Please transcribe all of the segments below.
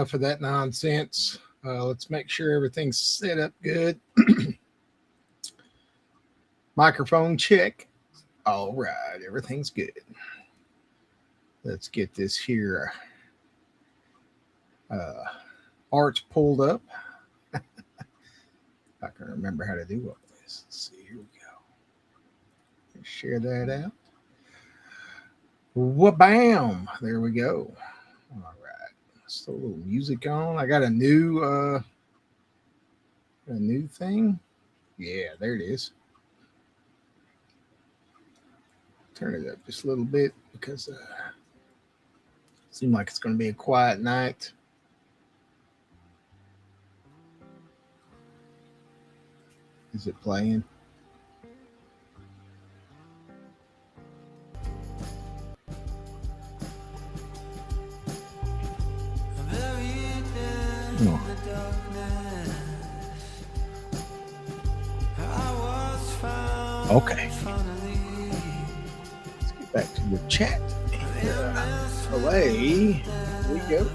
enough of that nonsense. Let's make sure everything's set up good. Microphone check. All right, everything's good. Let's get this here art pulled up. I can remember how to do all this. Let's see, here we go. Let's share that out. Wha-bam! There we go. All right. Let's throw a little music on. I got a new thing. Yeah, there it is. Turn it up just a little bit because it seems like it's going to be a quiet night. Is it playing? No. Okay. Let's get back to the chat. Away we go.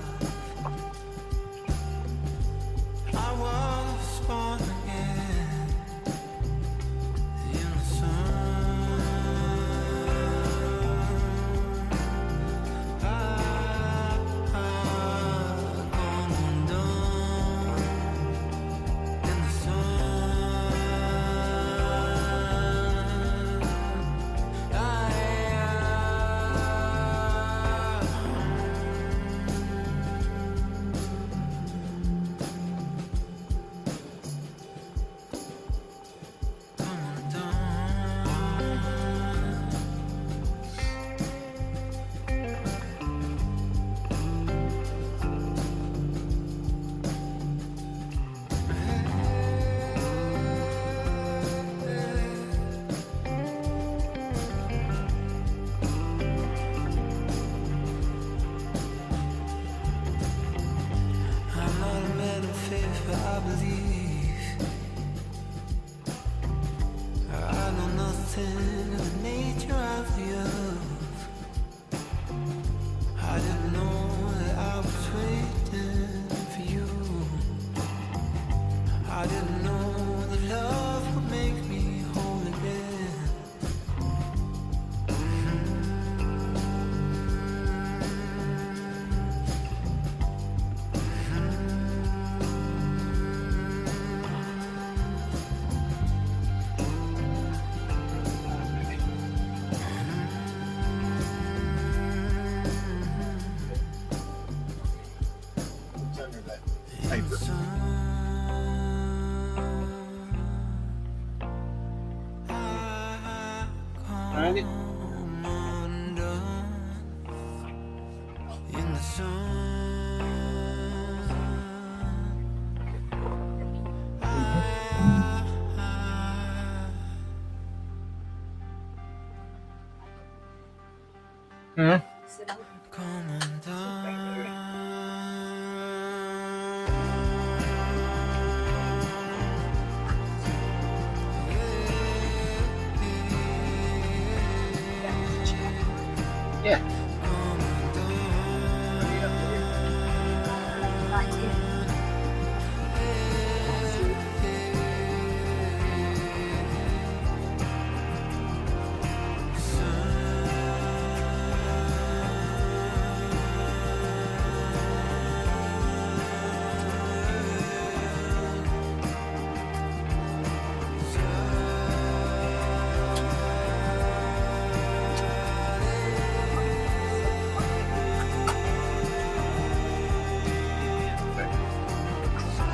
Find it. Yeah.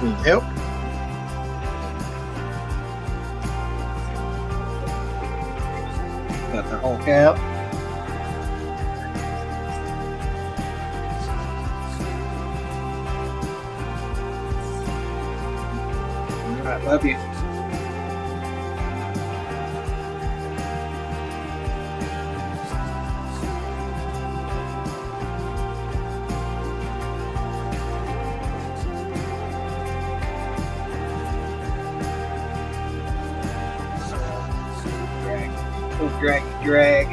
Need help? Got the Hulk out. All right, love you. Drag.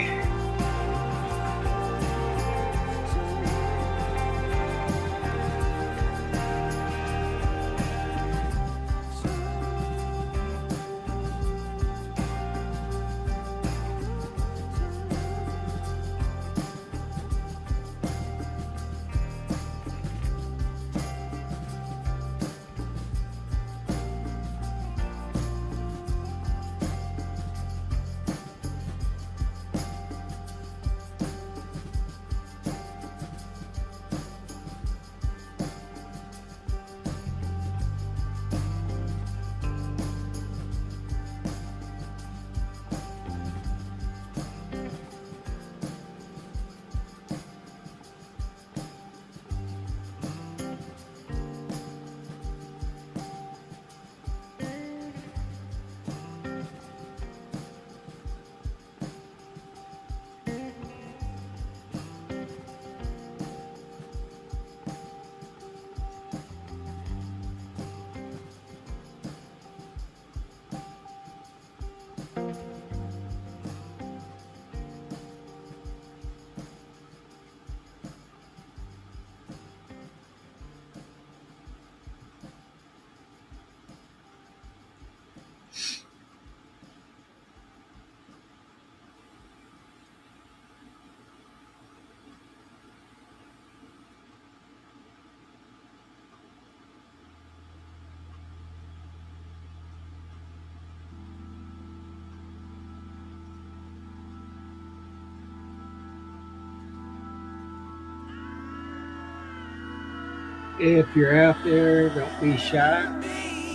If you're out there, don't be shy.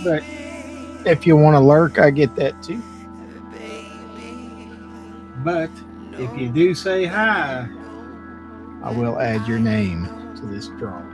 But If you want to lurk, I get that too. but if you do say hi, I will add your name to this drawing.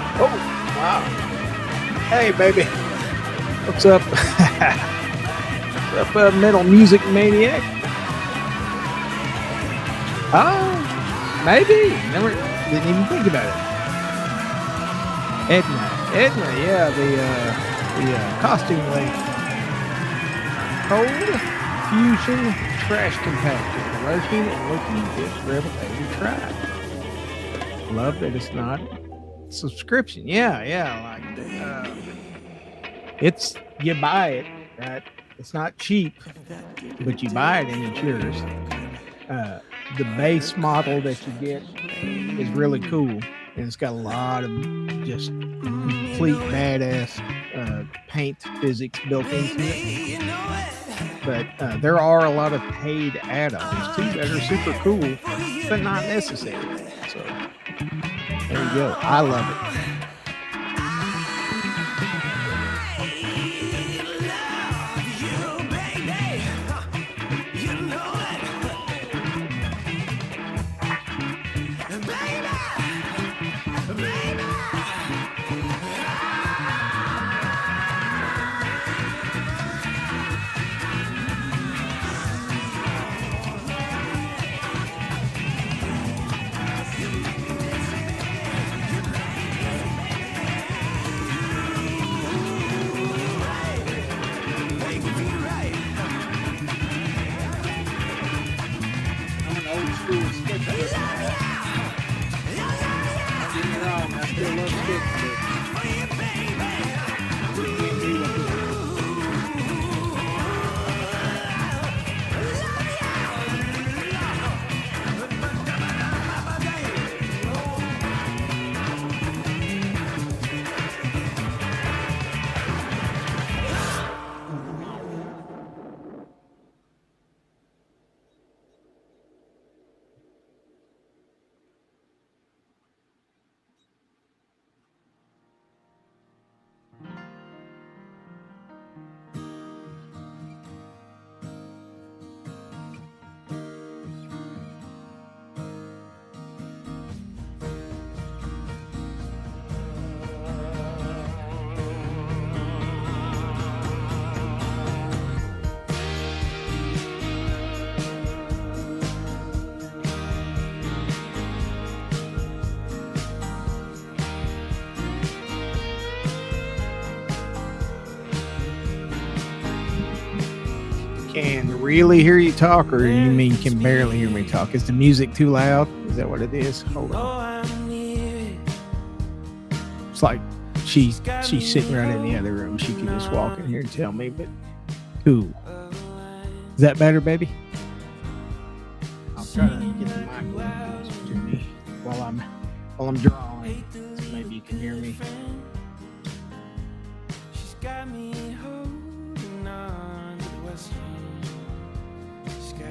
Oh, wow. Hey, baby. What's up? What's up, metal music maniac? Oh, maybe. Never didn't even think about it. Edna, yeah, the costume lady. Cold fusion trash compactor, lurking and looking just rebel every tribe. Love that it's not subscription. Yeah, like it's you buy it, right? It's not cheap, but you buy it and it's yours. The base model that you get is really cool, and it's got a lot of just complete badass paint physics built into it. But there are a lot of paid add-ons too that are super cool, but not necessary. So there you go. I love it. Can really hear you talk, or you mean can barely hear me talk? Is the music too loud? Is that what it is? Hold on. It's like she's sitting right in the other room. She can just walk in here and tell me, but cool. Is that better, baby? I'll try to get the mic a little closer to me while I'm drawing, so maybe you can hear me. She's got me holding on to the western sky.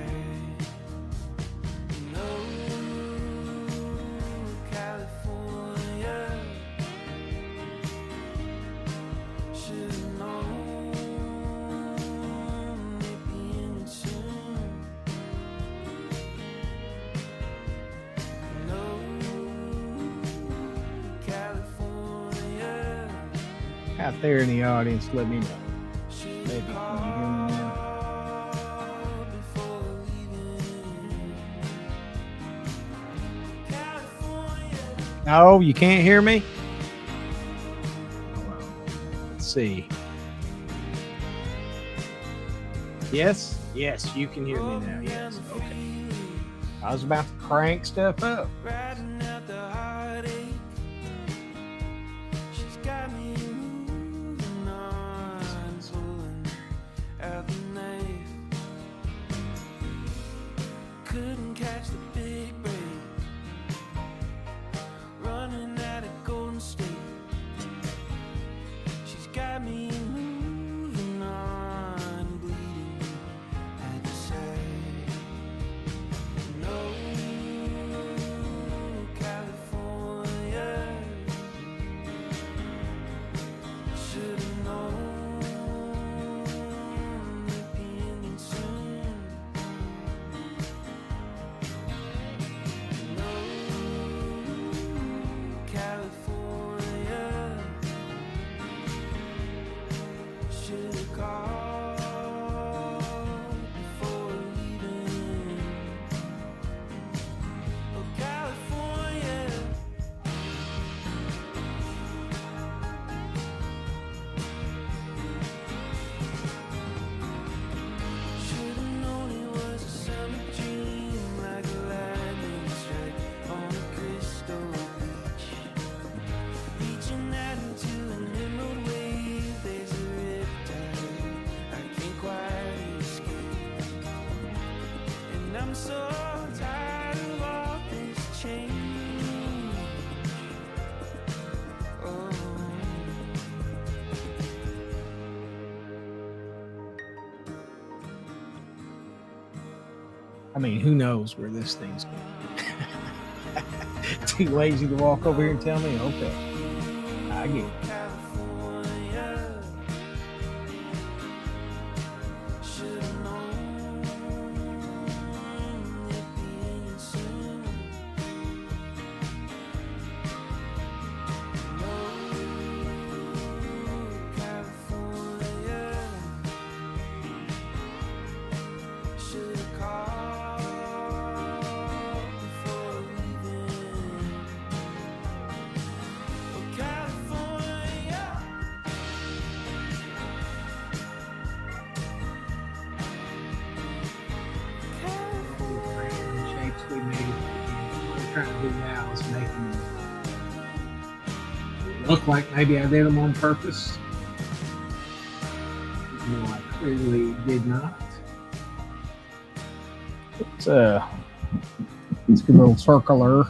No, California should know. Out there in the audience, let me know. Maybe can you hear me now? No, you can't hear me? Let's see. Yes, you can hear me now. Yes, okay. I was about to crank stuff up. Couldn't catch the big break, running at a Golden State. She's got me moving on, bleeding at the side. No, I mean, who knows where this thing's going? Too lazy to walk over here and tell me? Okay, I get it. We made it. What we're trying to do now is make them look like maybe I did them on purpose. Even though I clearly did not. It's a good little circular.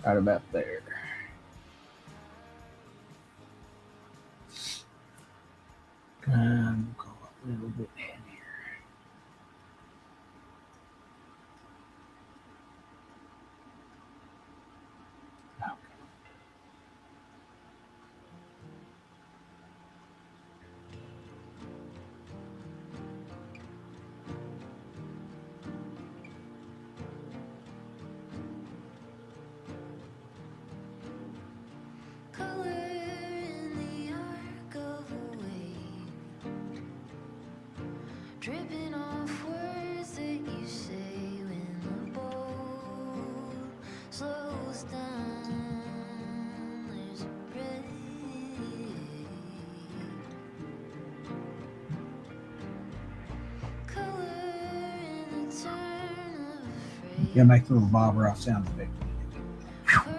Right about there. Go up a little bit heavier. Okay. Dripping off words that you say when the boat slows down. There's a break. Color in the turn of a phrase. Yeah, make the little Bob Ross sound effect. Curving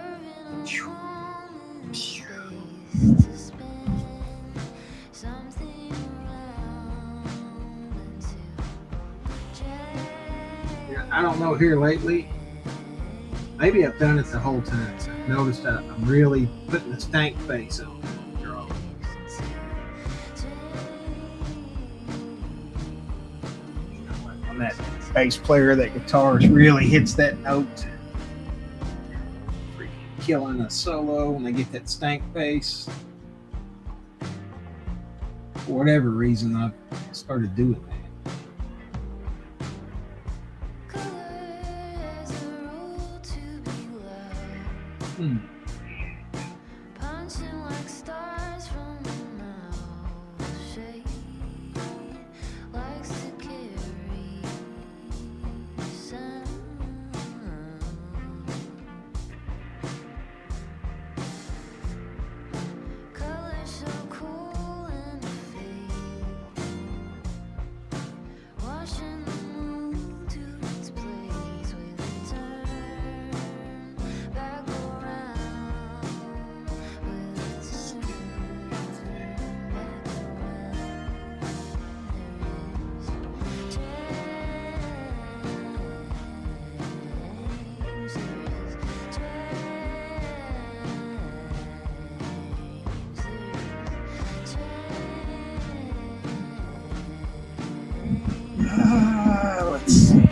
along in space to spin something around into Yeah, I don't know here lately. Maybe I've done it the whole time. So I've noticed that I'm really putting a stank face on the drawing. You know, like when that bass player, that guitarist really hits that note. Freaking killing a solo when they get that stank face. For whatever reason, I've started doing that. punching like stars from the mouth. Shade likes to carry sound. Color so cool and fade, washing the mood to its place with a turn back around, with a turn back around. There is change, Let's see.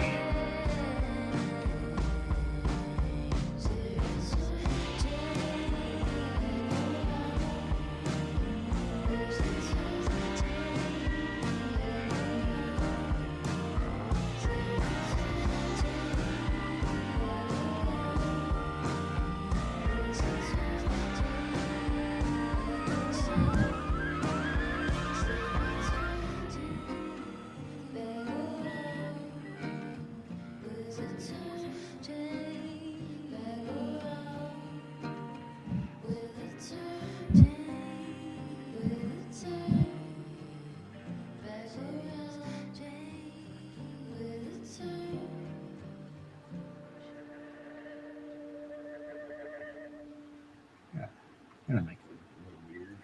Gonna make it a little weird.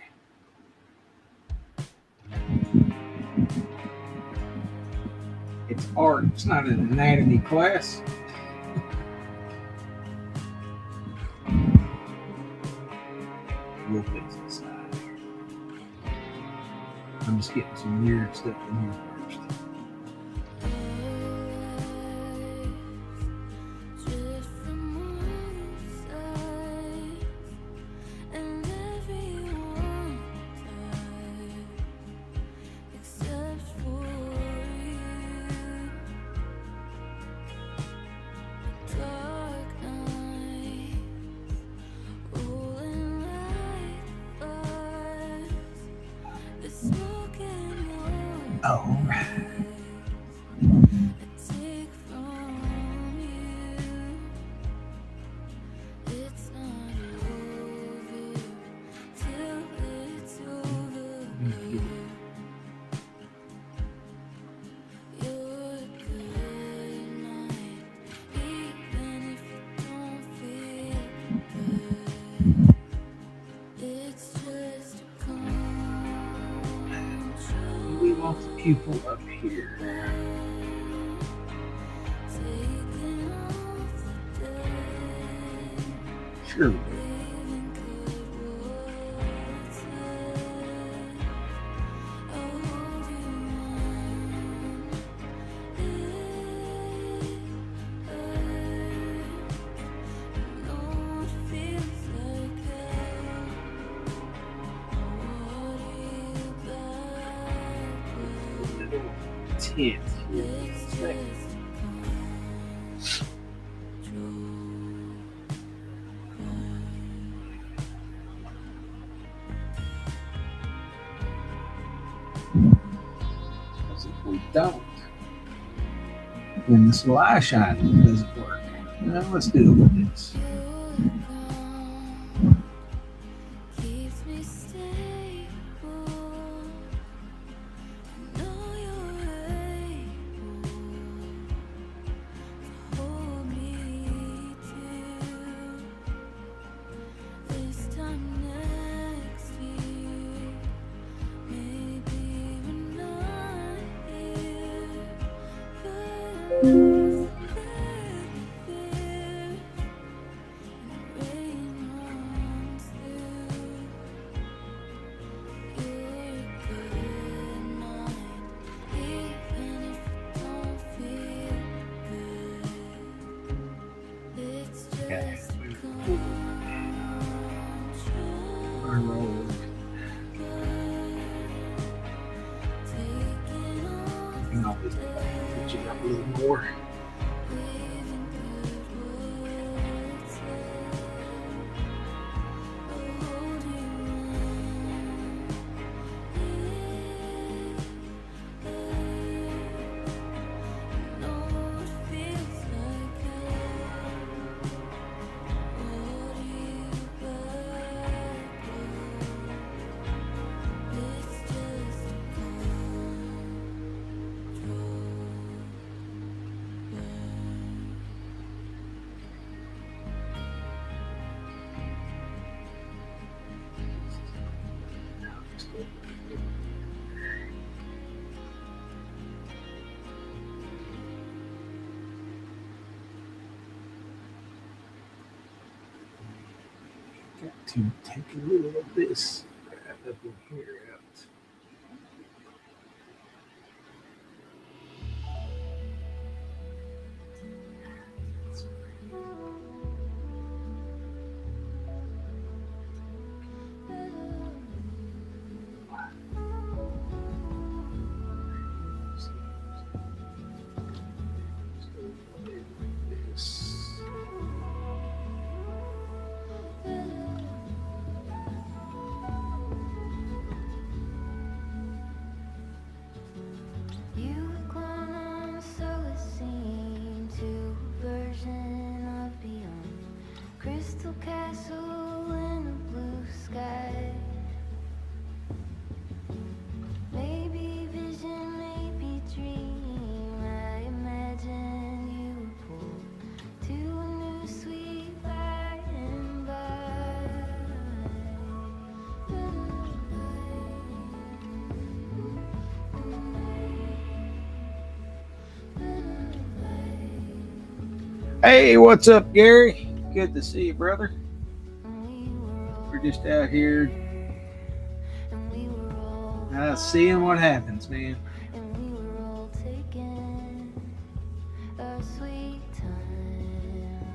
It's art. It's not an anatomy class. We'll fix this side. I'm just getting some weird stuff in here first. Drift from all sides, and everyone died except for you. Dark nights, rolling like fires, the smoke in your All right. take from you. It's not over till it's over. You're good night, even if you don't feel good. It's just a control. We want the pupil up here. Taking off the day, Sure. leaving good words said. I'll hold you when it hurts. No, it feels like hell. I'll hold you backwards. Little tent here. It's just a control. Because if we don't, then this light shine doesn't work. Now let's do it with this. Your calm keeps me stable. I know you're able to hold me too. This time next year, maybe we're not here, but fear and rain runs through. You're good night, even if you don't feel good. It's Okay. just a control. Our roll. Taking off You know, put you up a little more. leaving good words said. I'll hold you when it hurts. No, it feels like hell. Hold you backward. It's just a control. Got to take a little of this right up in here out. This. You were gone on, so it seemed, to a version of beyond. Crystal castle in a blue sky. Maybe vision, maybe dream. I imagine you were pulled to a new sweet by and Hey, what's up, Gary? Good to see you, brother. We're just out here Seeing what happens, man. and we were all taking a sweet time,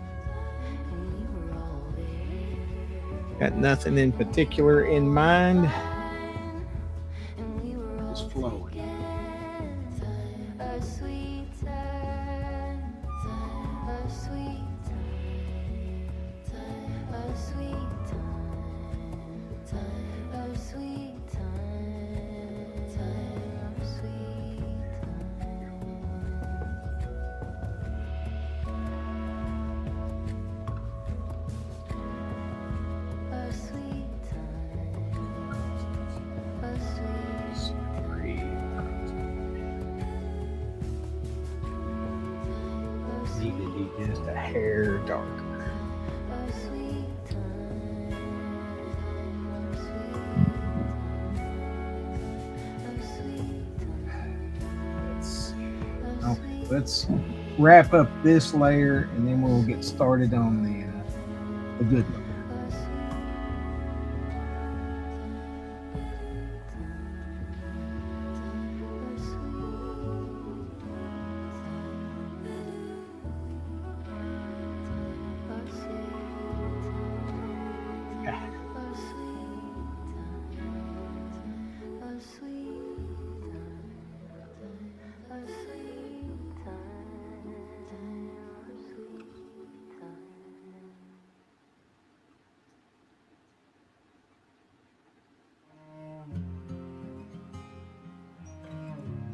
and we were all there. Got nothing in particular in mind. And we were all Just flowing. taking a sweet time, a sweet time, a sweet time, a sweet time, a sweet time, a sweet time, a sweet Need to be just a hair darker. a sweet time, a sweet time, Let's wrap up this layer and then we'll get started on the good layer.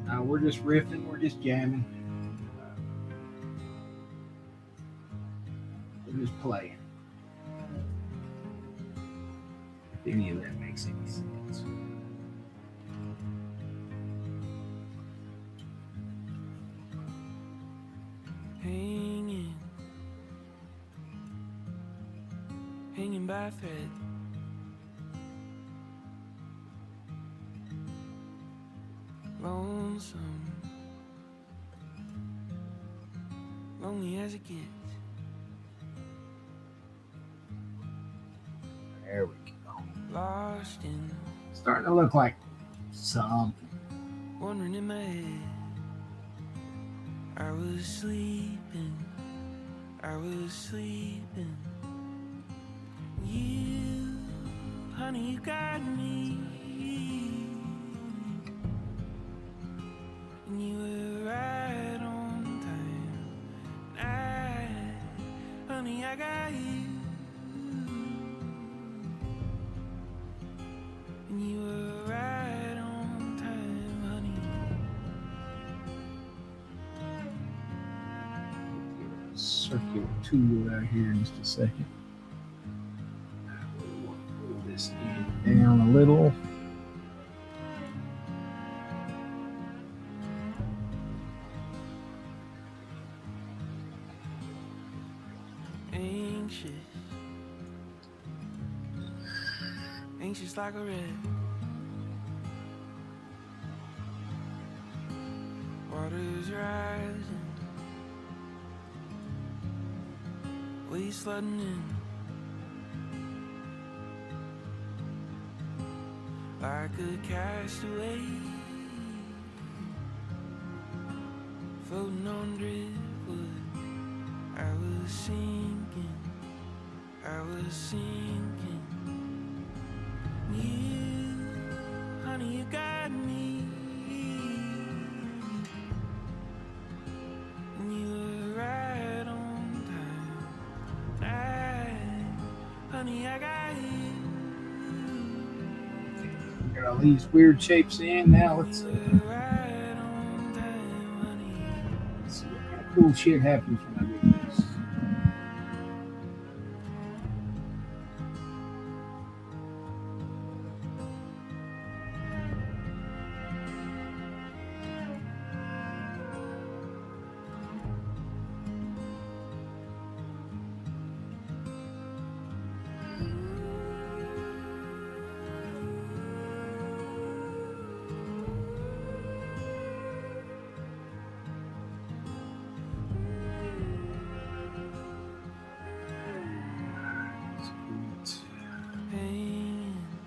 Now we're just riffing, we're just jamming. We're just playing. If any of that makes any sense. Hanging by a thread. Lonesome, lonely as it gets. There we go. Lost in, Starting to look like something. wandering in my head. I was sleeping, I was sleeping. You, honey, you got me. And you were right on time. Honey, I got you. And you were right on time, honey. Circular tool out here in just a second. Pull this end down a little. Anxious like a wreck. Water's rising, waves flooding in. Like a castaway, floating on driftwood. I was sinking, I was sinking. You, honey, you got me. And you were right on time. Honey, I got you. Got all these weird shapes in. Now let's see what kind of cool shit happens when I do this.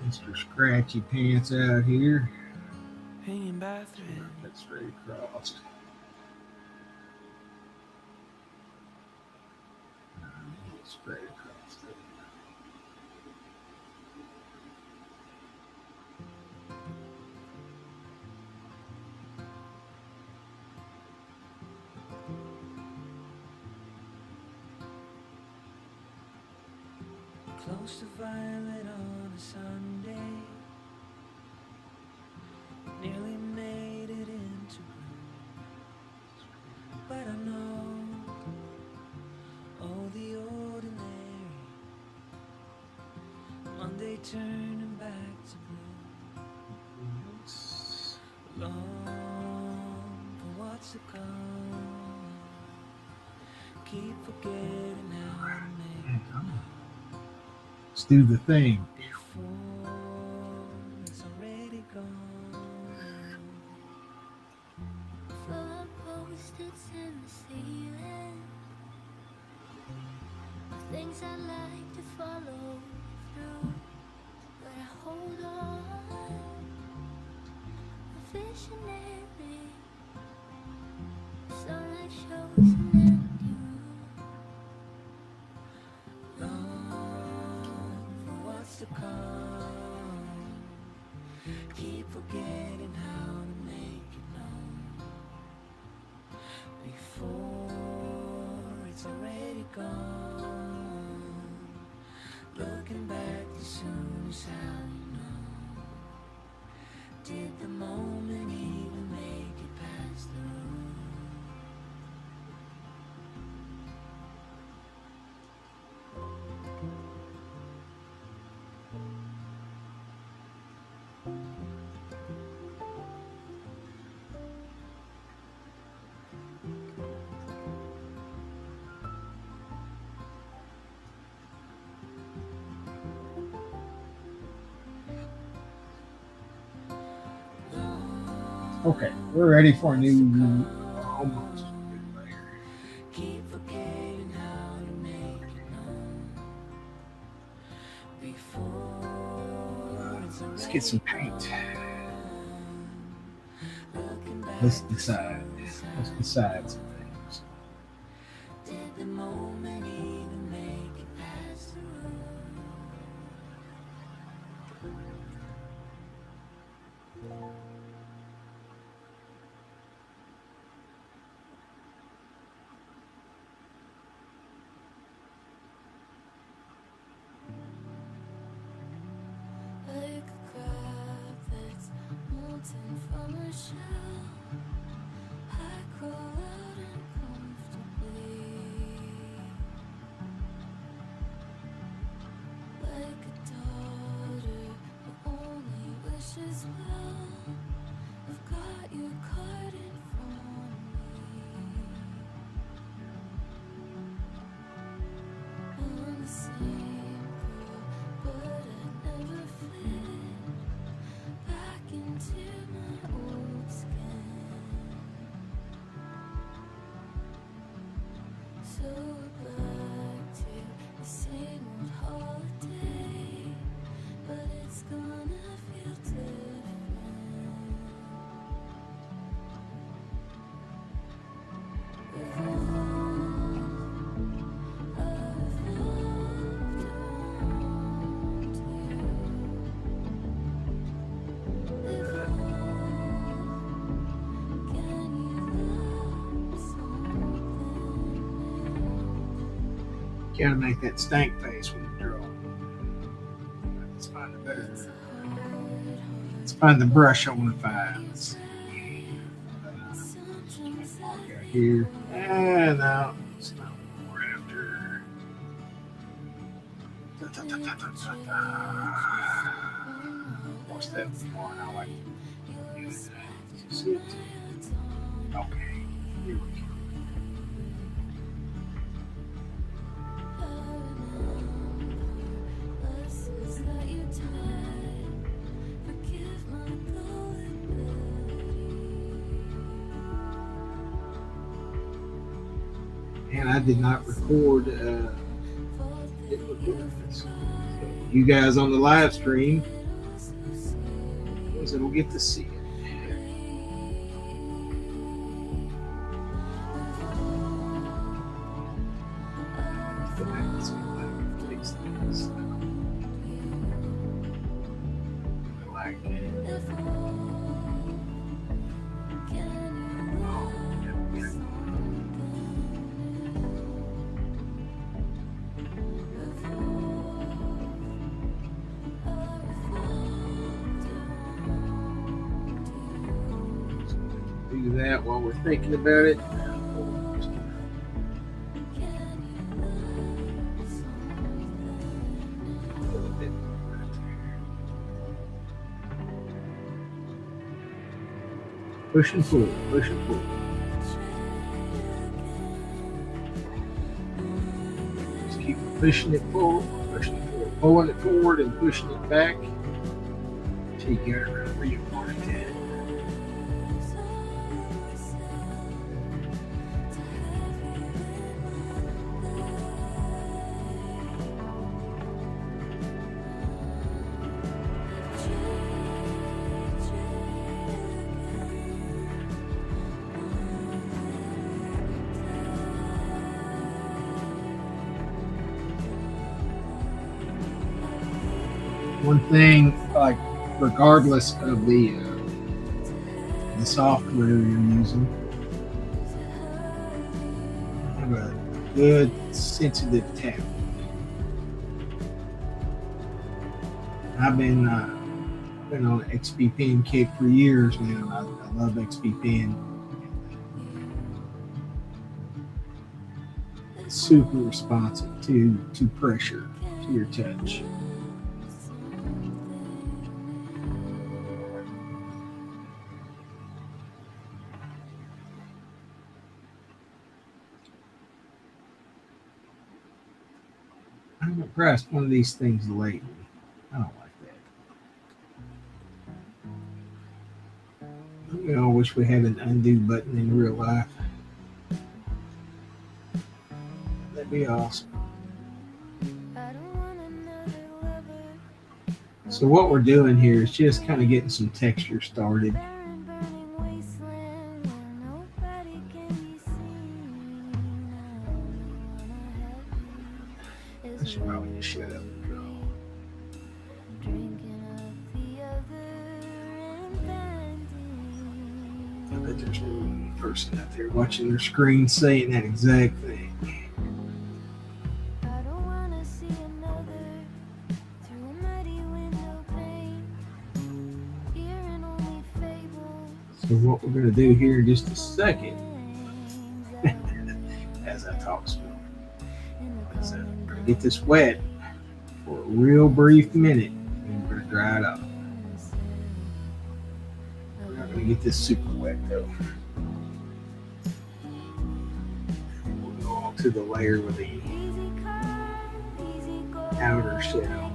Mr. Scratchy Pants out here. hanging by thread. That's straight across. Straight across. Close to violet on a Sunday. Nearly made it into blue. But I know, oh, the ordinary. Monday turning back to blue. Long for what's to come. Keep forgetting how to make it Let's do the thing. before it's already gone. Floor post-its in the ceiling. Things I like to follow through, but I hold on. A visionary. Sunlight shows an empty room. Long for what's to come. Keep forgetting how to make it known before it's already gone. Looking back as soon as how you know. Did the moment even make it past the room? Okay, we're ready for a new almost good layer. Keep forgetting how to make it known before it's Let's get some paint. looking back. Let's decide. Let's decide some things. Did the moment even make it past the room? Like a crab that's molten from a shell, I crawl out uncomfortably. Like a daughter who only wishes well, I've got your card in front of me. I'm the same girl, but I never fit back into my old skin. So back to the same old holiday, but it's gonna feel different. Gotta make that stank face when you draw. Let's find a better. Let's find the brush I want to find. Let's see. Mark out here. No, it's not what we're after. What's that one? I like to do that. See it? Okay, here we go. And I did not record you guys on the live stream, because it'll get to see it. Do that while we're thinking about it. Push and pull, push and pull. Just keep pushing it forward, pushing it forward, pulling it forward and pushing it back until you get it around where you want it at. One thing, like regardless of the software you're using, have a good sensitive tap. I've been on an XP pen kick for years now. I love XP pen. It's super responsive to pressure, to your touch. I haven't pressed one of these things lately. I don't like that. We all wish we had an undo button in real life. That'd be awesome. So what we're doing here is just kind of getting some texture started. I should probably just shut up and go. I bet there's one person out there watching their screen saying that exact thing. So what we're going to do here in just a second, as I talk slow, is we're going to get this wet for a real brief minute, and we're going to dry it off. We're not going to get this super wet though. We'll go on to the layer with the outer shell.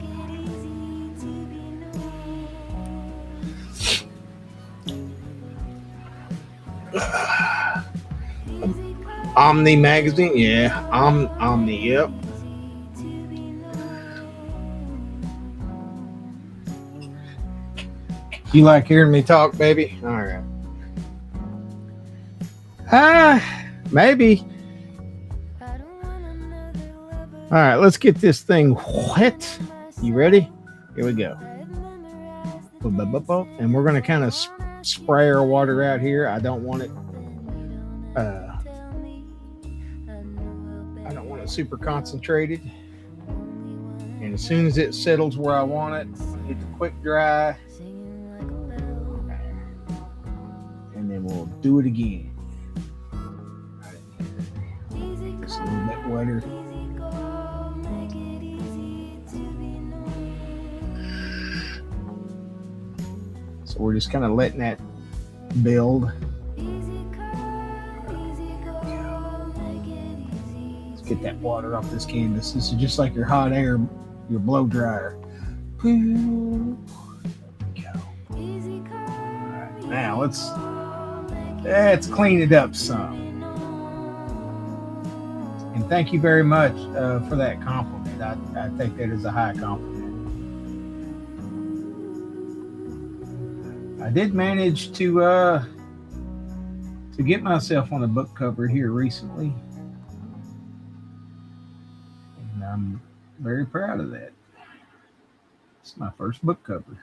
Omni magazine, yeah, Omni, yep. You like hearing me talk, baby? All right. Maybe. All right, let's get this thing wet. You ready? Here we go. And we're going to kind of spray our water out here. I don't want it super concentrated. And as soon as it settles where I want it, hit the quick dry. And then we'll do it again. Just a little bit wetter. So we're just kind of letting that build. Let's get that water off this canvas. This is just like your hot air, your blow dryer. There we go. All right, now let's clean it up some. And thank you very much for that compliment. I think that is a high compliment. I did manage to get myself on a book cover here recently. And I'm very proud of that. It's my first book cover.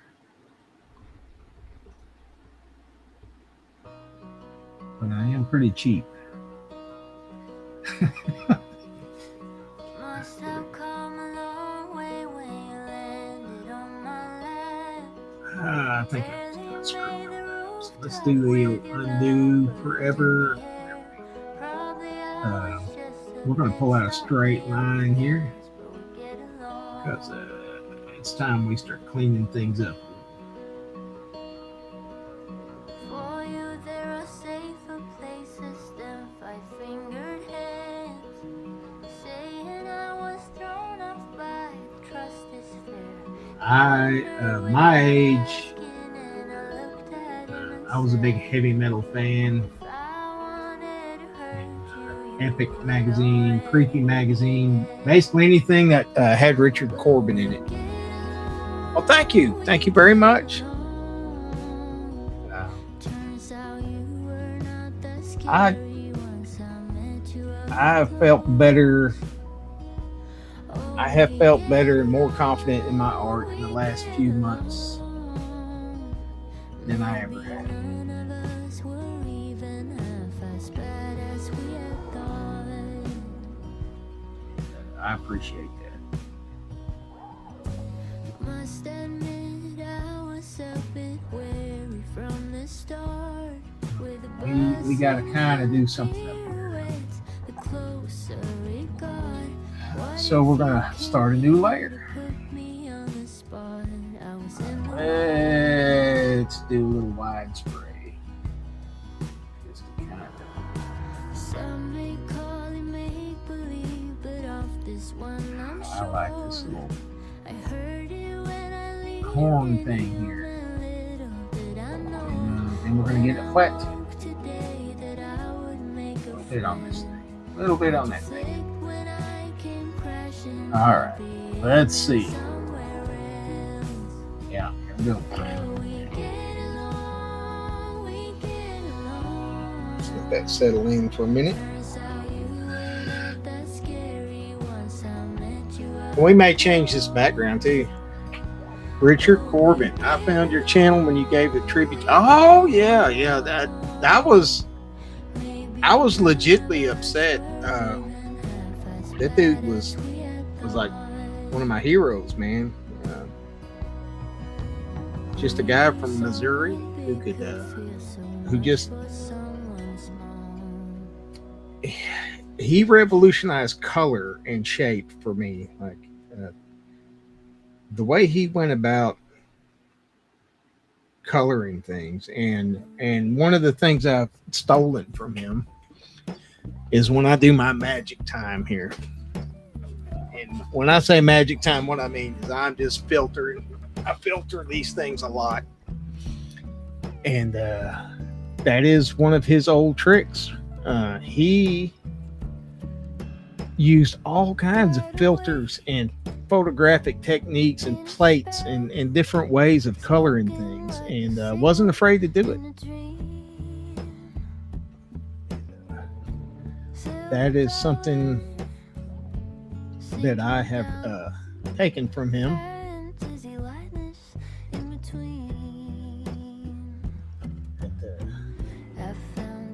but I am pretty cheap. Must have come a long way when you landed on my lap. I think I was going to screw up. So let's do the undo forever. We're going to pull out a straight line here because it's time we start cleaning things up. For you there are safer places than five-fingered hands. Saying I was thrown off by trust is fair. My age, I was a big heavy metal fan. Epic magazine, Creepy magazine, basically anything that had Richard Corbin in it. Well, thank you very much. I felt better. I have felt better and more confident in my art in the last few months than I ever had. I appreciate that. Must admit I was a bit wary from the start. We got to kind of do something up here. So we're going to start a new layer. Let's do a little wide spray. Just to kind of... Some may call it make believe, but off this one I'm I like this little I heard it when I leave horn thing here. And we're going to get it flat too. today that I would make a A little bit on this thing. A little bit on that thing. when I came crashing. All right. Let's see. Somewhere else. Yeah, here we go. We get along, we get along. Just let that settle in for a minute. Turns out you weren't that scary once I met you. We may change this background too. Richard Corbin, I found your channel when you gave the tribute. Oh yeah, that was. I was legitly upset. That dude was like one of my heroes, man. Just a guy from Missouri who could, who just he revolutionized color and shape for me. Like the way he went about coloring things, and one of the things I've stolen from him is when I do my magic time here. And when I say magic time, what I mean is I'm just filtering. I filter these things a lot, and that is one of his old tricks. He used all kinds of filters and photographic techniques and plates and different ways of coloring things, and wasn't afraid to do it. That is something that I have taken from him.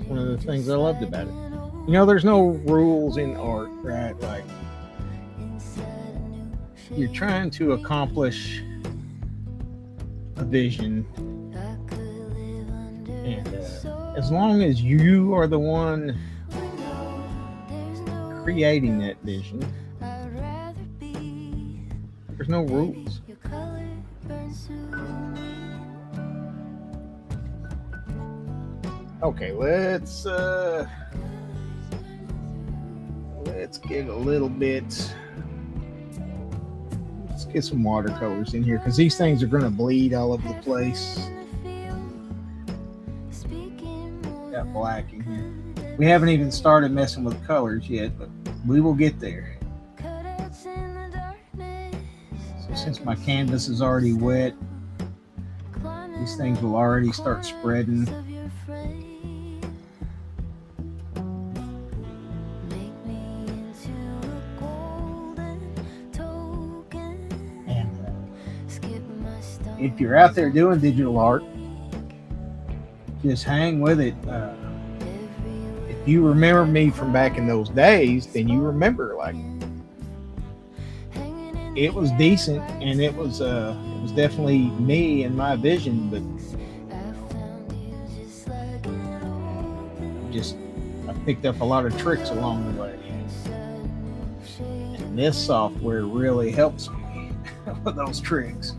One of the things I loved about it. You know, there's no rules in art, right? Like, you're trying to accomplish a vision, and as long as you are the one creating that vision, there's no rules. Okay, let's get a little bit. Let's get some watercolors in here because these things are going to bleed all over the place. Got black in here. We haven't even started messing with colors yet, but we will get there. So since my canvas is already wet, these things will already start spreading. If you're out there doing digital art, just hang with it. you remember me from back in those days, then you remember like it was decent, and it was definitely me and my vision, but just I picked up a lot of tricks along the way. And this software really helps me with those tricks.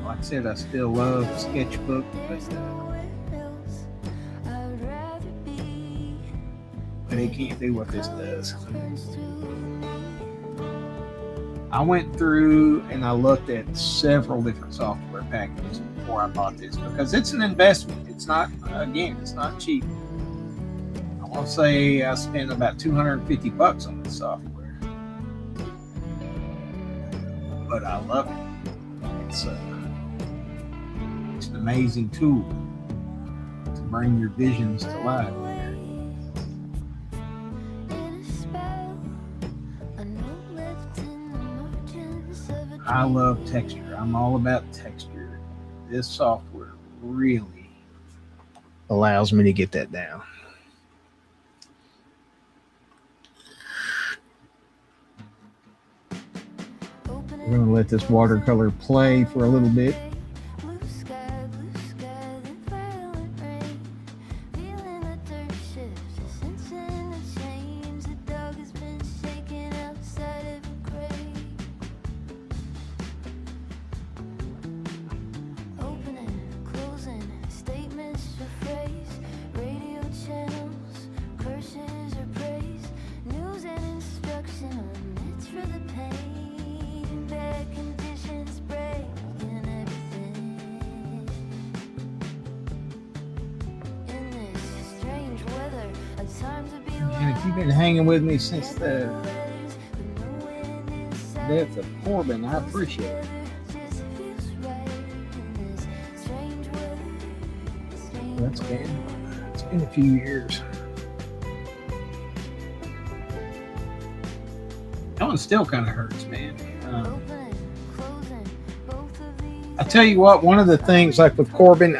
Like I said, I still love Sketchbook, but it can't do what this does. I went through and I looked at several different software packages before I bought this because it's an investment. It's not, again, it's not cheap. I want to say I spent about $250 on this software, but I love it. It's an amazing tool to bring your visions to life. I love texture. I'm all about texture. This software really allows me to get that down. We're going to let this watercolor play for a little bit. And if you've been hanging with me since the death of Corbin, I appreciate it. It's been a few years. That one still kind of hurts, man. I tell you what, one of the things like with Corbin,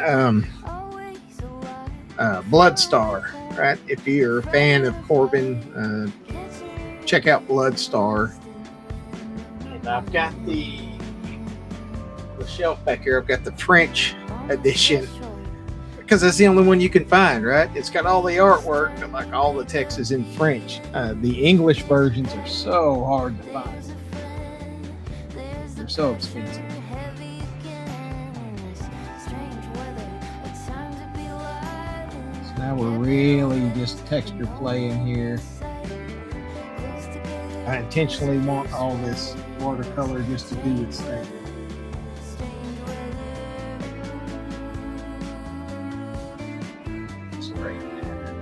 Bloodstar, right? If you're a fan of Corbin, check out Bloodstar. And I've got the shelf back here. I've got the French edition because that's the only one you can find, right? It's got all the artwork, but like all the text is in French. The English versions are so hard to find. They're so expensive. Now we're really just texture playing here. I intentionally want all this watercolor just to do its thing. It's great, man.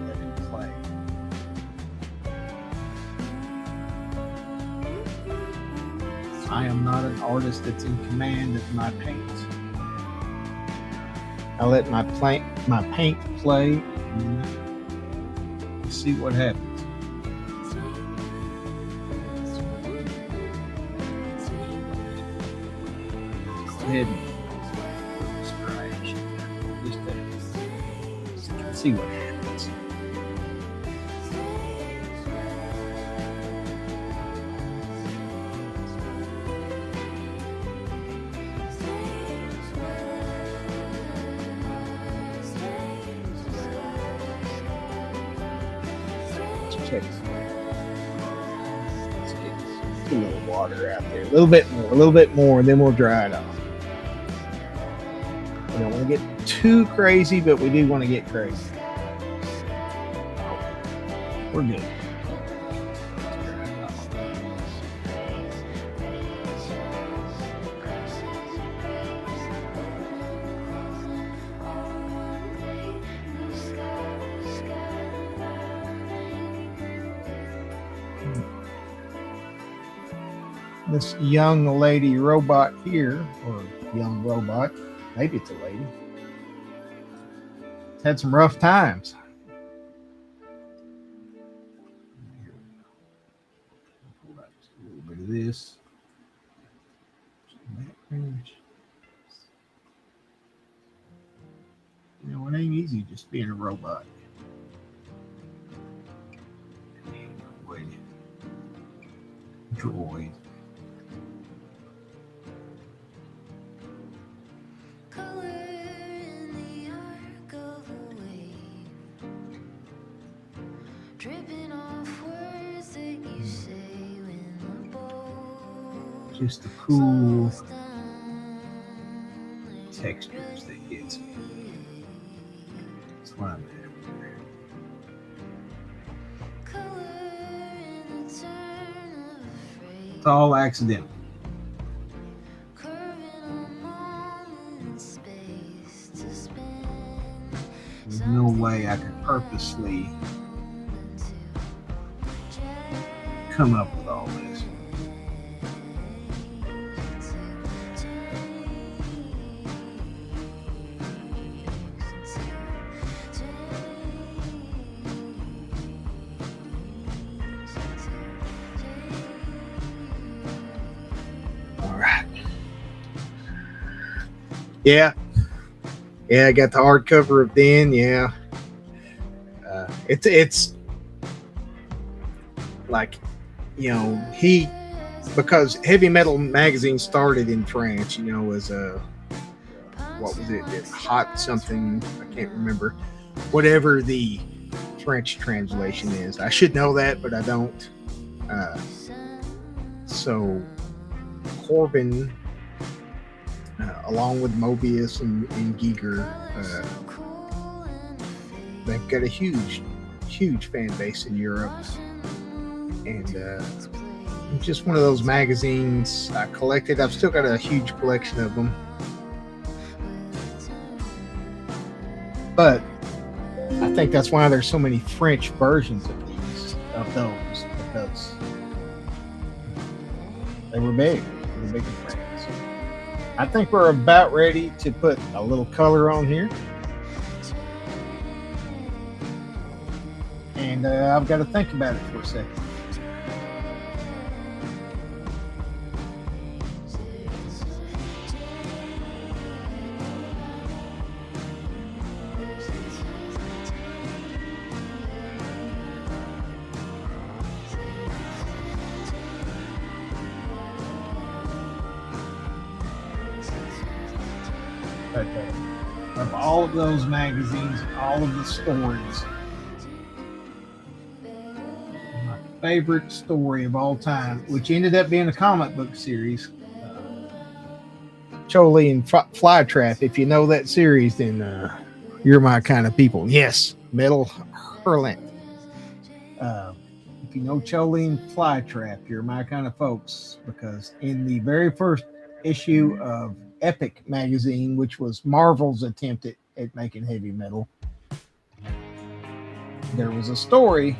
Let it play. I am not an artist that's in command of my paint. I let my paint play and see what happens. Go ahead and scratch. Just see what happens. Check it. Let's get a little water out there. A little bit more, and then we'll dry it off. We don't want to get too crazy, but we do want to get crazy. We're good. Let's dry it off. This young lady robot here, or young robot, maybe it's a lady, it's had some rough times. Here we go. Pull out just a little bit of this. easy just being a robot. Droid. Color in the arc of a wave, dripping off words that you say when the boat Just the cool slows down. textures that gets me. That's what I'm at. Color in the turn of a phrase, It's all accidental. curving a moment in space to spin. There's no way I could purposely come up with all this. All right. Yeah. Yeah, I got the hardcover of Den. Yeah. It's like, you know, because heavy metal magazine started in France, you know, as a, what was it? Hot something. I can't remember. Whatever the French translation is. I should know that, but I don't. So Corbin, along with Mobius and Giger, they've got a huge fan base in Europe. And it's just one of those magazines I collected. I've still got a huge collection of them. But I think that's why there's so many French versions of those, because they were big. They were big in France. I think we're about ready to put a little color on here. And I've got to think about it for a second. Of all of those magazines, all of the stories, my favorite story of all time, which ended up being a comic book series, Choli and Flytrap. If you know that series, then you're my kind of people. Yes, Metal Hurlant. If you know Choli and Flytrap, you're my kind of folks, because in the very first issue of Epic magazine, which was Marvel's attempt at making heavy metal, there was a story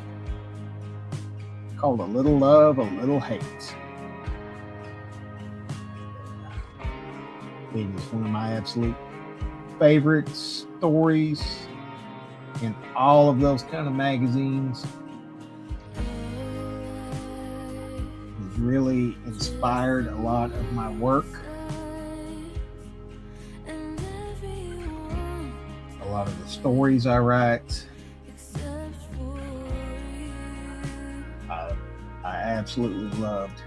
called A Little Love, A Little Hate. It is one of my absolute favorite stories in all of those kind of magazines. It really inspired a lot of my work. A lot of the stories I write, I absolutely loved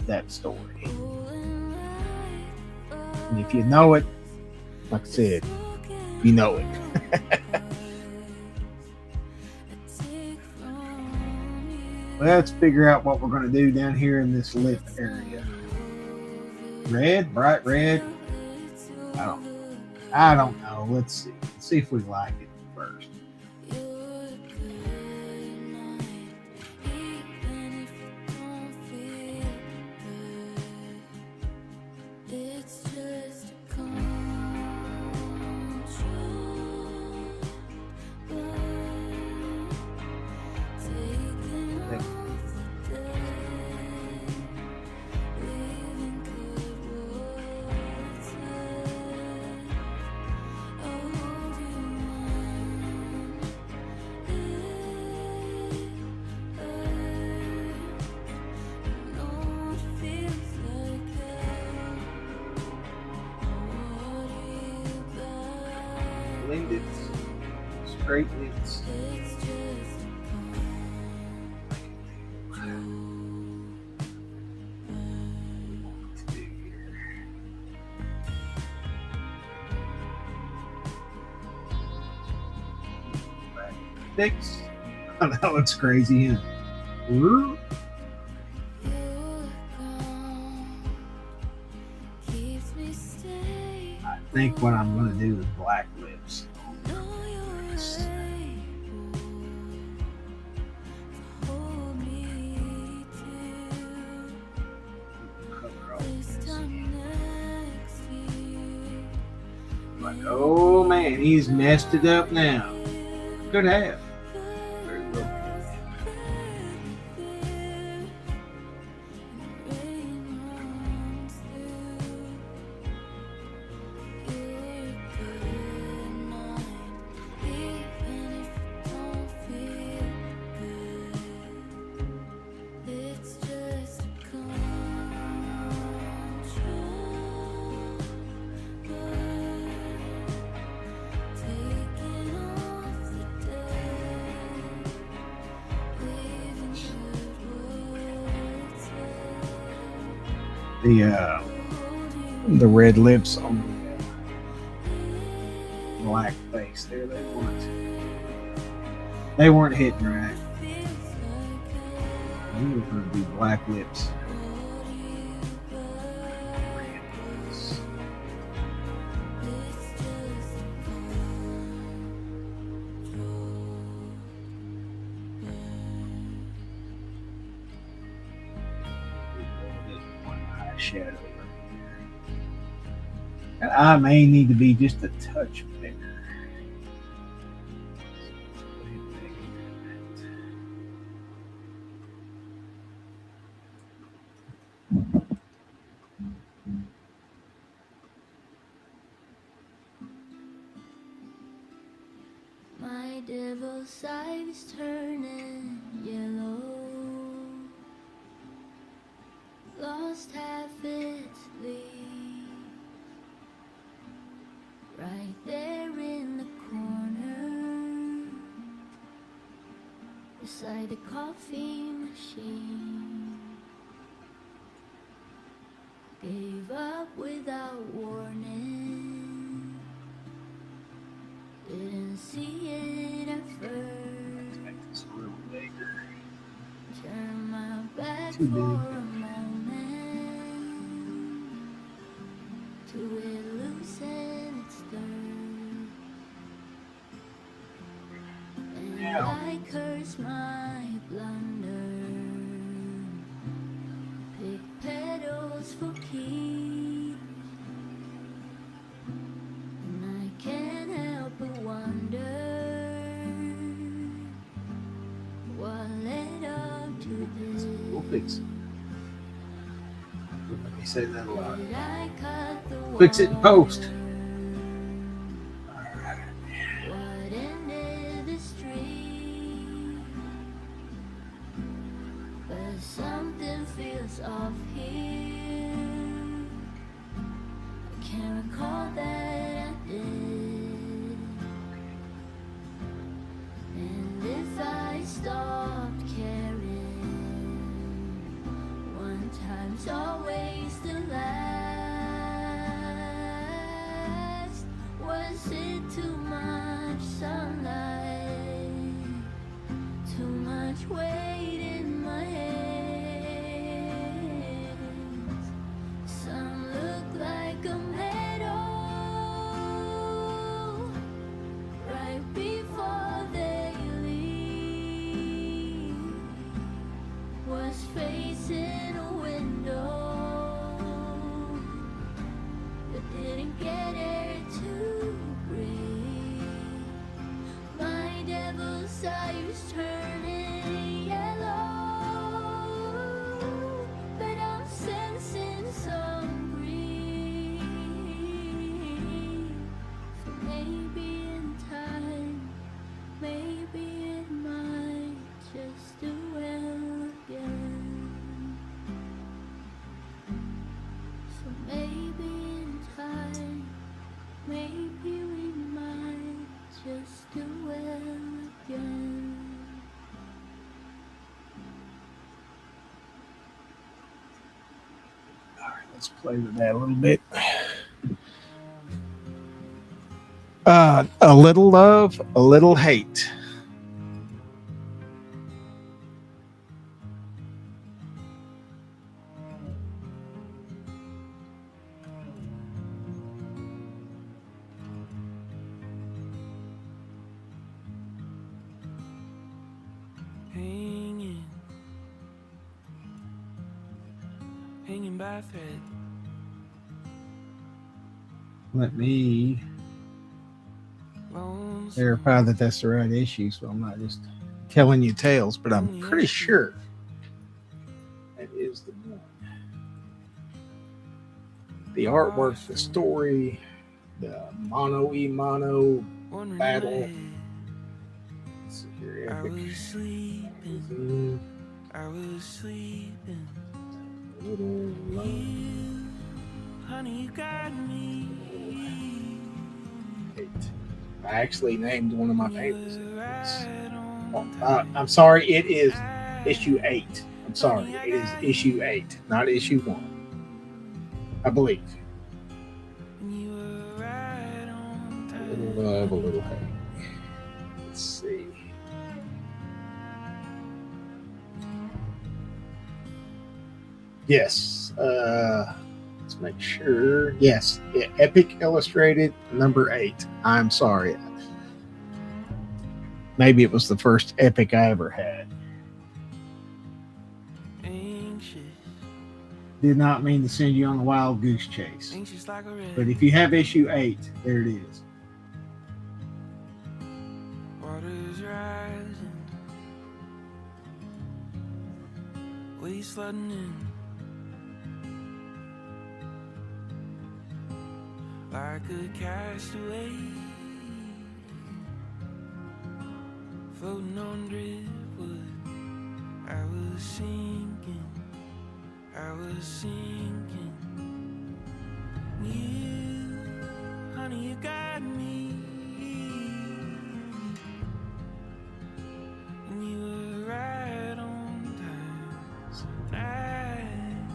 that story. And if you know it, like I said, you know it. Let's figure out what we're going to do down here in this lip area. Red, bright red. I don't know. Let's see. Let's see if we like it first. blend it, straighten it. It's just Fix. Oh, that looks crazy, huh? you're gone. Keeps me staying. I think what I'm going to do is black lips. Know you're able to hold me till Cover all this this. time next year. Like, oh man, he's messed it up now. Could have. Very well. The red lips on the black face there, they weren't hitting right. We were going to do black lips. One eyeshadow right there. And I may need to be just a touch bigger. My devil's eyes turning yellow, lost half its leaf, right there in the corner, beside the coffee machine. Gave up without warning, didn't see it at first. Make this a little bigger. Turn my back Too for big. a moment, to it loosen its third. And Yeah. I curse my blunder, pick petals for keys, and I can't help but wonder what led up to this. We'll fix it. Let me say that a lot. Did I cut the Fix it in post. water? What ended the street? But something feels off here. I can't recall that I did. And if I stopped caring, one time's always the last. Was it too much sunlight? Too much weight in my hands. Some look like a medal right before they leave. Was facing a window, but didn't get air to breathe. My devil's eyes turning yellow. Let's play with that a little bit. A little love, a little hate. Hanging by a thread. Let me verify that that's the right issue, so I'm not just telling you tales, but I'm pretty sure that is the one. The artwork, the story, the mono battle. I was sleeping. I was sleeping. You, honey, you got me. I actually named one of my favorites. I'm sorry, it is issue 8. I'm sorry, it is issue 8, not issue 1. I believe. A little love, a little hate. Let's see. Yes. Let's make sure. Yes. Epic Illustrated number 8. I'm sorry. Maybe it was the first Epic I ever had. Did not mean to send you on a wild goose chase. But if you have issue 8, there it is. Water's rising. Waves flooding in. Like a castaway, floating on driftwood. I was sinking, I was sinking. You, honey, you got me. And you were right on time.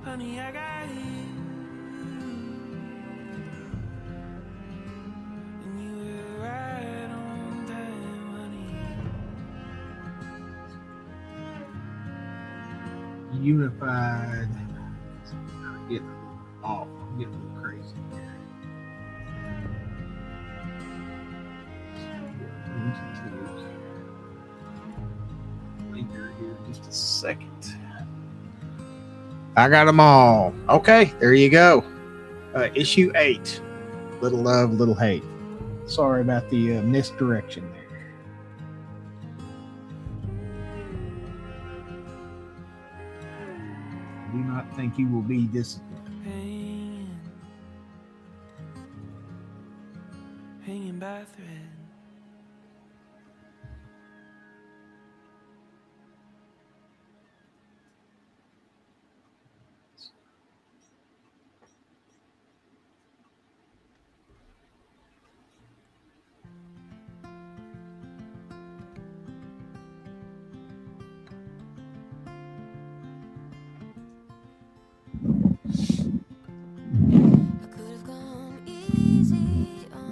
Honey, I got you. Unified. I'm getting a little off. I'm getting a little crazy here. Linger here just a second. I got them all. Okay, there you go. Issue 8. Little love, little hate. Sorry about the misdirection there. Do not think you will be disappointed. Hanging by a thread.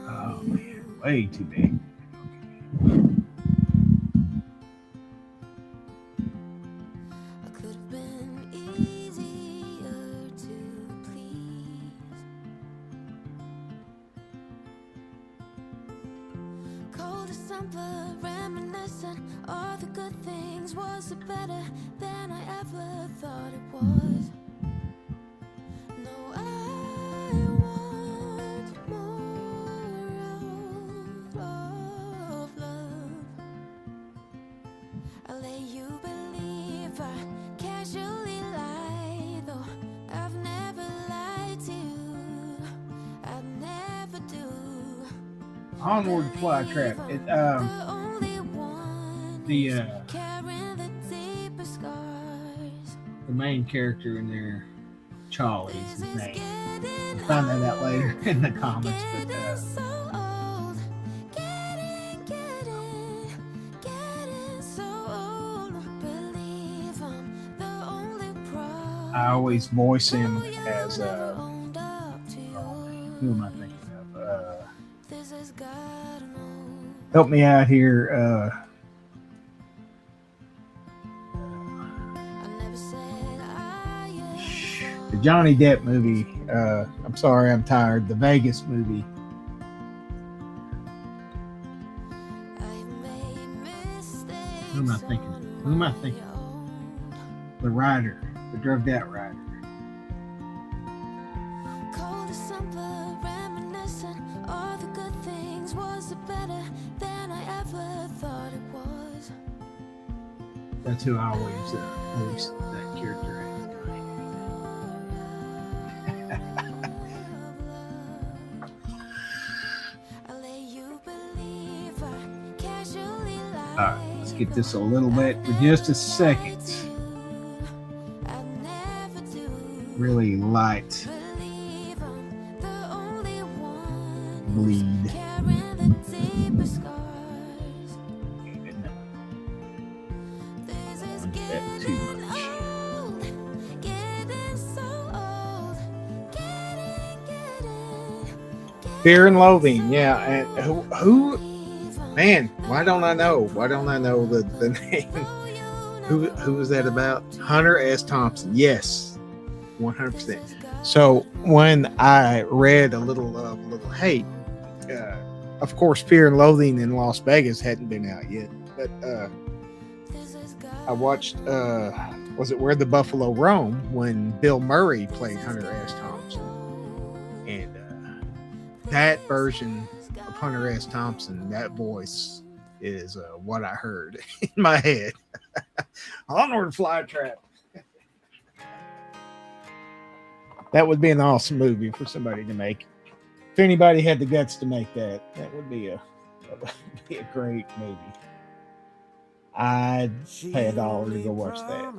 Oh man, way too big. Reminiscent, all the good things was it better than I ever thought it was. No, I want more of love. I let you believe I casually lie, though I've never lied to you. I never do. Onward Flytrap. The main character in there, Charlie is his name. We'll find that out later in the comics, but I always voice him as who am I thinking of? Help me out here. The Johnny Depp movie. I'm sorry, I'm tired. The Vegas movie. Who am I thinking? Who am I thinking? The rider, the drugged out rider. Cold December, reminiscent. All the good things was it better than I ever thought it was. That's who I always voice that character as. All right, let's get this a little bit for just a second. Really light bleed. That too much. Fear and Loathing, yeah. And who? Man, why don't I know? Why don't I know the name? Who was that about? Hunter S. Thompson. Yes, 100%. So when I read a little hate, of course, Fear and Loathing in Las Vegas hadn't been out yet, but I watched. Was it Where the Buffalo Roam when Bill Murray played Hunter S. Thompson, and that version of Hunter S. Thompson, that voice is what I heard in my head. Onward, Flytrap. That would be an awesome movie for somebody to make. If anybody had the guts to make that, that would be a great movie. I'd pay $1 to go watch that.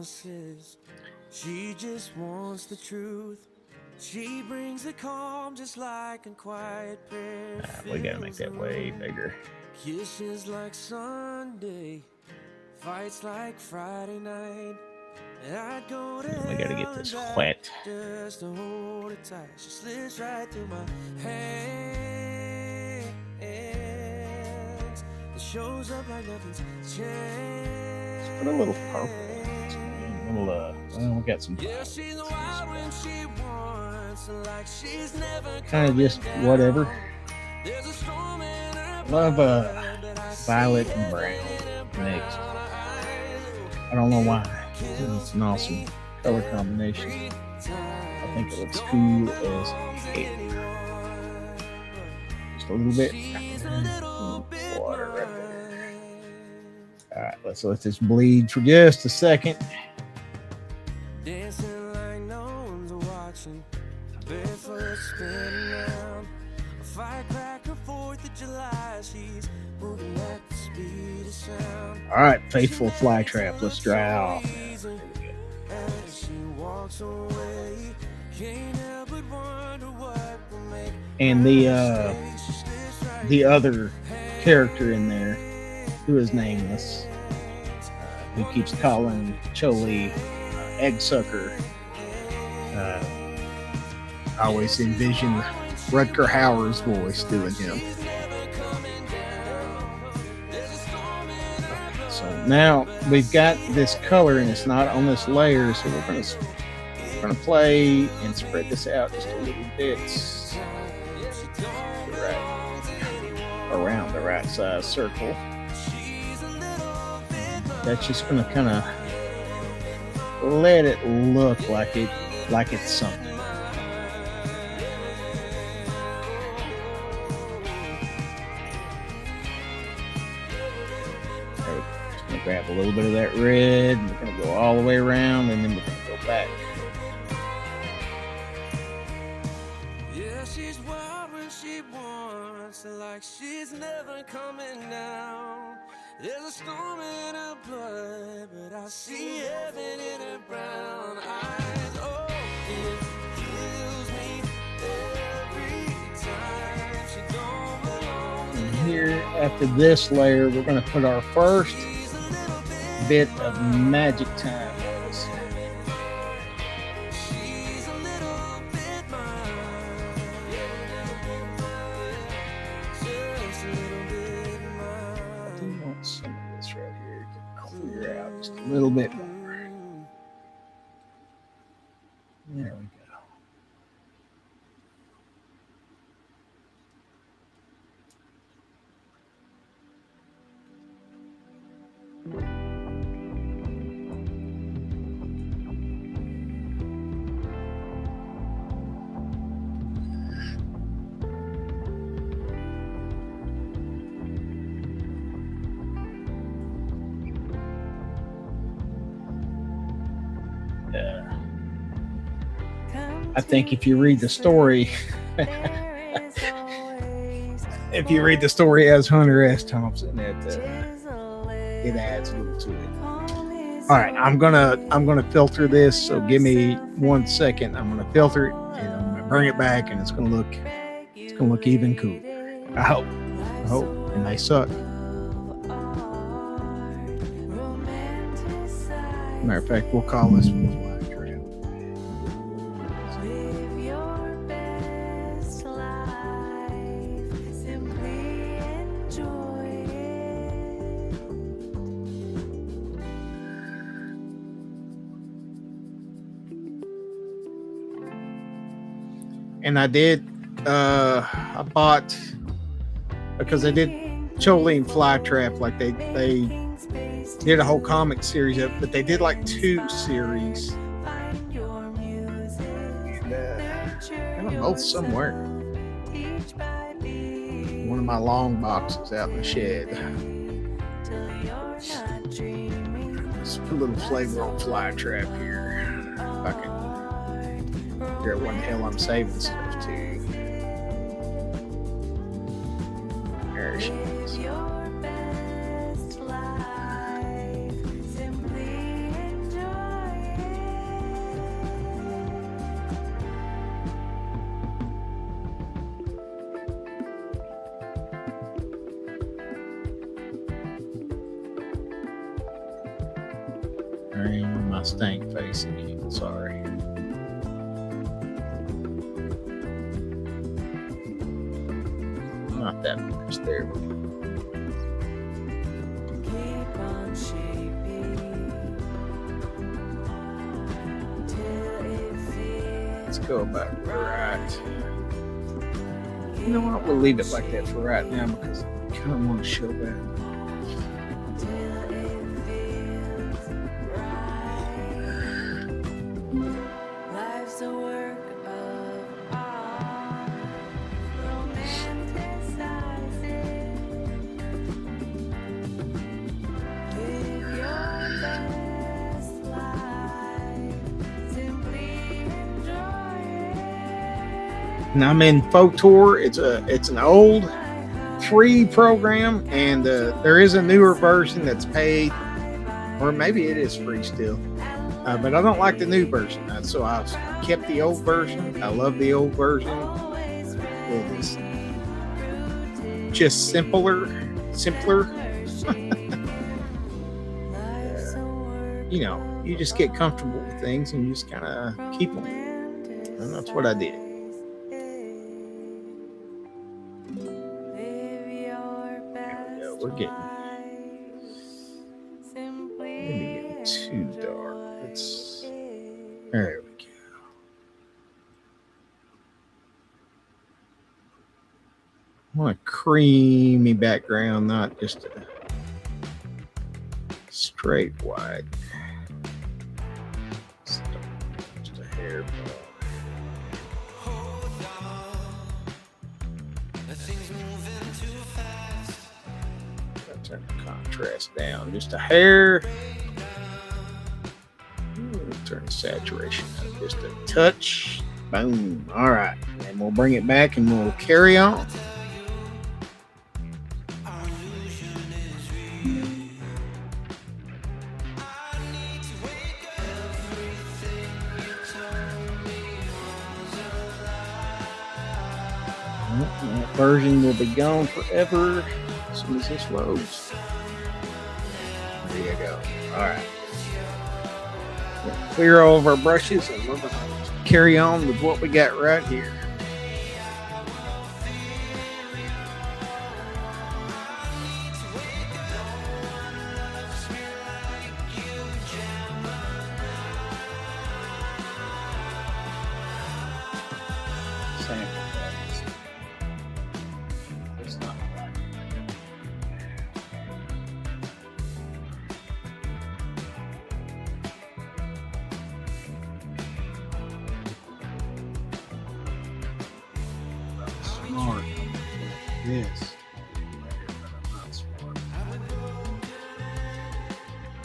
She just wants the truth. She brings the calm just like a quiet prayer. We gotta make that way bigger. Kisses like Sunday, fights like Friday night. And I'd go to We gotta get this hell wet. just to hold her tight. She slips right through my hands. It shows up like nothing's changed. Put a little purple. A little, well, we got some. Yeah, she's wild when she wants, like she's never Kind of just whatever. There's a storm in her Love violet and brown mixed. I don't know why. It's an awesome color combination. I think it looks cool as heck. Just a little bit. Water right there. All right, let's let this bleed for just a second. dancing like no one's watching, barefoot spinning around. A firecracker 4th of July, she's moving at the speed of sound. All right, faithful Flytrap. Let's dry off. As she walks away, can't help but wonder what will make And the other character in there, who is nameless, who keeps calling Choli egg sucker. I always envision Rutger Hauer's voice doing him. So now we've got this color and it's not on this layer, so we're gonna play and spread this out just a little bit. Around the right size circle. That's just gonna kind of let it look like it's something. There we go. Just gonna grab a little bit of that red, and we're gonna go all the way around, and then we're gonna go back. Yeah, she's wild when she wants, like she's never coming down. There's a storm in her blood, but I see heaven in her brown eyes. Oh, it kills me every time she don't belong. And here, after this layer, we're gonna put our first bit of magic time on this. A little bit more. There we go. I think if you read the story, if you read the story as Hunter S. Thompson, it adds a little to it. All right, I'm gonna filter this. So give me 1 second. I'm gonna filter it and I'm gonna bring it back, and it's gonna look even cool. I hope. And they suck. Matter of fact, we'll call this one Fly Trap. Live your best life, simply enjoy it. And I did, I bought, because I did Jolene Flytrap, like they did a whole comic series of, but they did like 2 series. And I don't know, somewhere. One of my long boxes out in the shed. Let's put a little flavor on Flytrap here. If I can figure out what the hell I'm saving stuff to. There she is. There ain't my stank face again. Sorry. Not that much there. Keep on shaping till it feels Let's go about right. You know what? We'll leave it like that for right now because I kind of want to show that. till it feels right. Life's a work of art. Romanticize it. Live your best life. Simply enjoy it. And I'm in Photor. It's an old free program, and there is a newer version that's paid, or maybe it is free still. But I don't like the new version, so I kept the old version. I love the old version. It is just simpler. You know, you just get comfortable with things and you just kind of keep them. And that's what I did. We're getting too dark. There we go. I want a creamy background, not just a straight white. Just a hair ball. Turn the contrast down just a hair. Turn the saturation up just a touch. Boom. All right. And we'll bring it back and we'll carry on. That version will be gone forever as soon as this loads. There you go. All right. We'll clear all of our brushes and we're going to carry on with what we got right here. sample that. It's not right. I'm smart. This. But I'm not smart.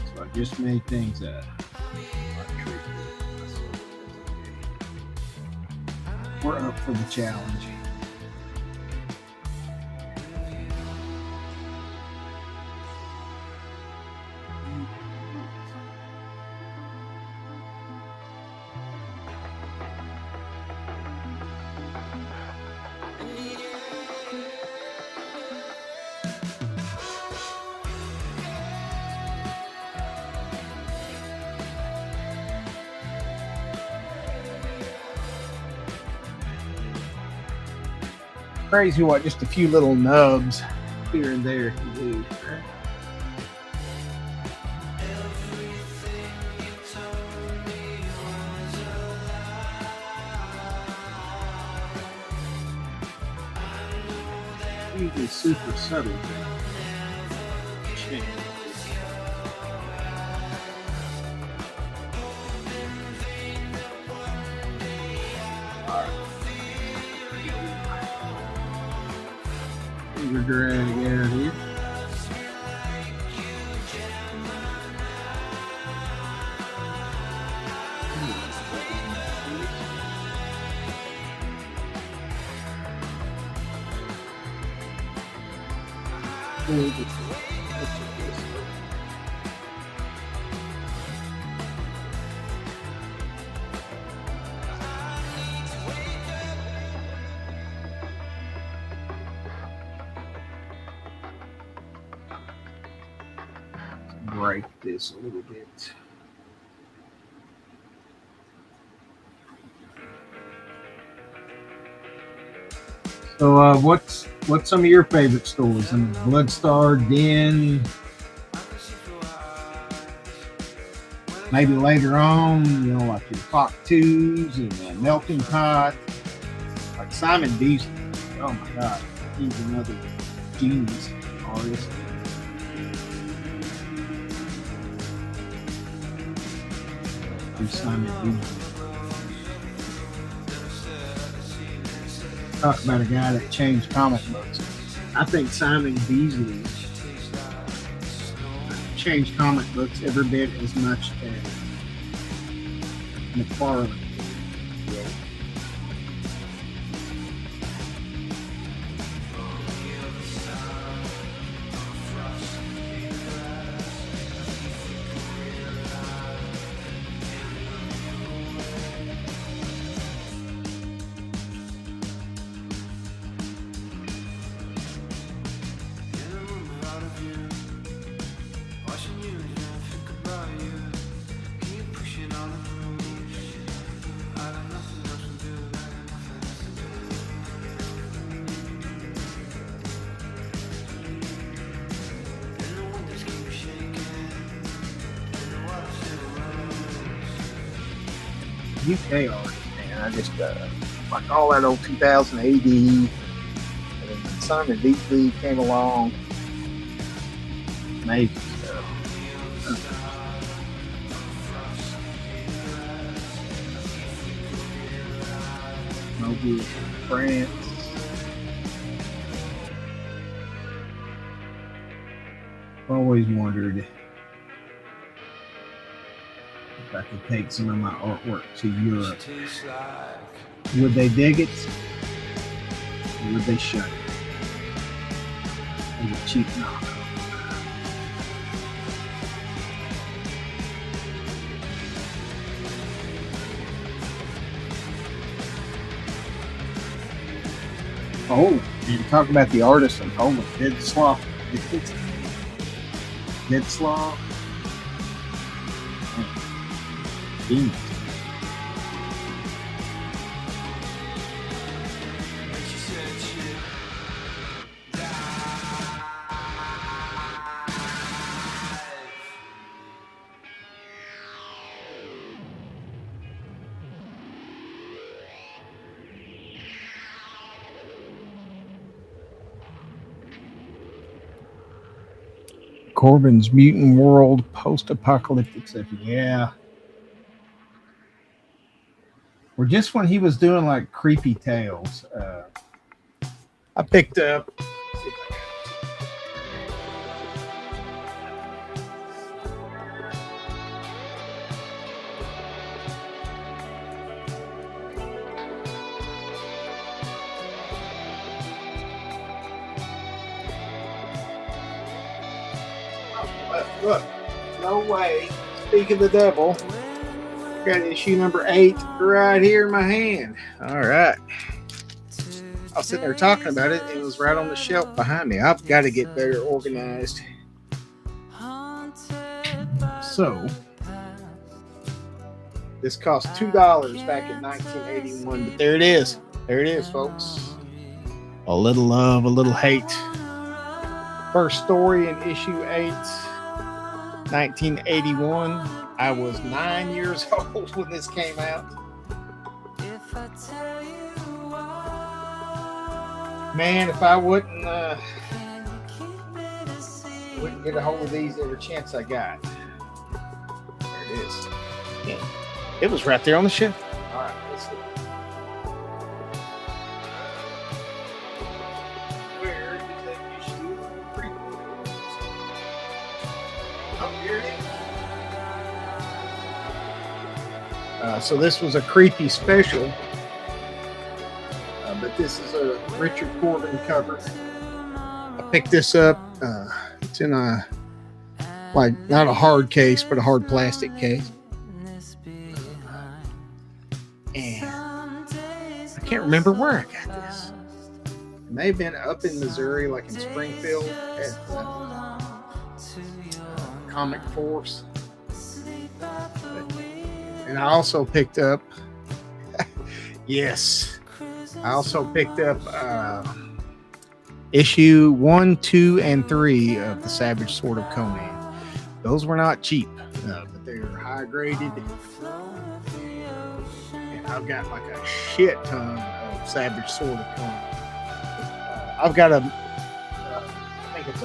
So I just made things up. We're up for the challenge. Crazy what just a few little nubs here and there can do. Usually super subtle things. Finger drag out here. Break this a little bit. So, what's some of your favorite stores? I mean, Bloodstar, Den. Maybe later on, you know, like your Fox 2s and Melting Pot. Like Simon Beasley. Oh my God, he's another genius artist. Simon Beasley. Talk about a guy that changed comic books. I think Simon Beasley changed comic books every bit as much as McFarlane did. UK artist, man. I just like all that old 2000 AD. And then Simon Beasley came along. Amazing stuff. Mobius, France. I've always wondered if I could take some of my artwork to Europe. Would they dig it? Or would they shut it? As a cheap knockoff. Oh, and talk about the artisan. Oh, Dead Sloth. Dead Sloth. Genius. Corbin's Mutant World Post-Apocalyptic stuff. Yeah. Or just when he was doing like creepy tales. I picked up. Let's see if I Look, no way. Speak of the devil. Got issue number 8 right here in my hand. All right. I was sitting there talking about it. It was right on the shelf behind me. I've got to get better organized. So, this cost $2 back in 1981. But there it is. There it is, folks. A little love, a little hate. First story in issue 8. 1981. I was 9 years old when this came out. Man, if I wouldn't get a hold of these every chance I got. There it is. Yeah. It was right there on the shelf. All right, let's see. Where is that issue? Oh, here it is. So this was a creepy special, but this is a Richard Corbin cover. I picked this up. It's in a, like, not a hard case, but a hard plastic case. And I can't remember where I got this. It may have been up in Missouri, like in Springfield, at Comic Force. And I also picked up, yes, I also picked up issue 1, 2, and 3 of the Savage Sword of Conan. Those were not cheap, but they were high graded. And I've got like a shit ton of Savage Sword of Conan. I've got I think it's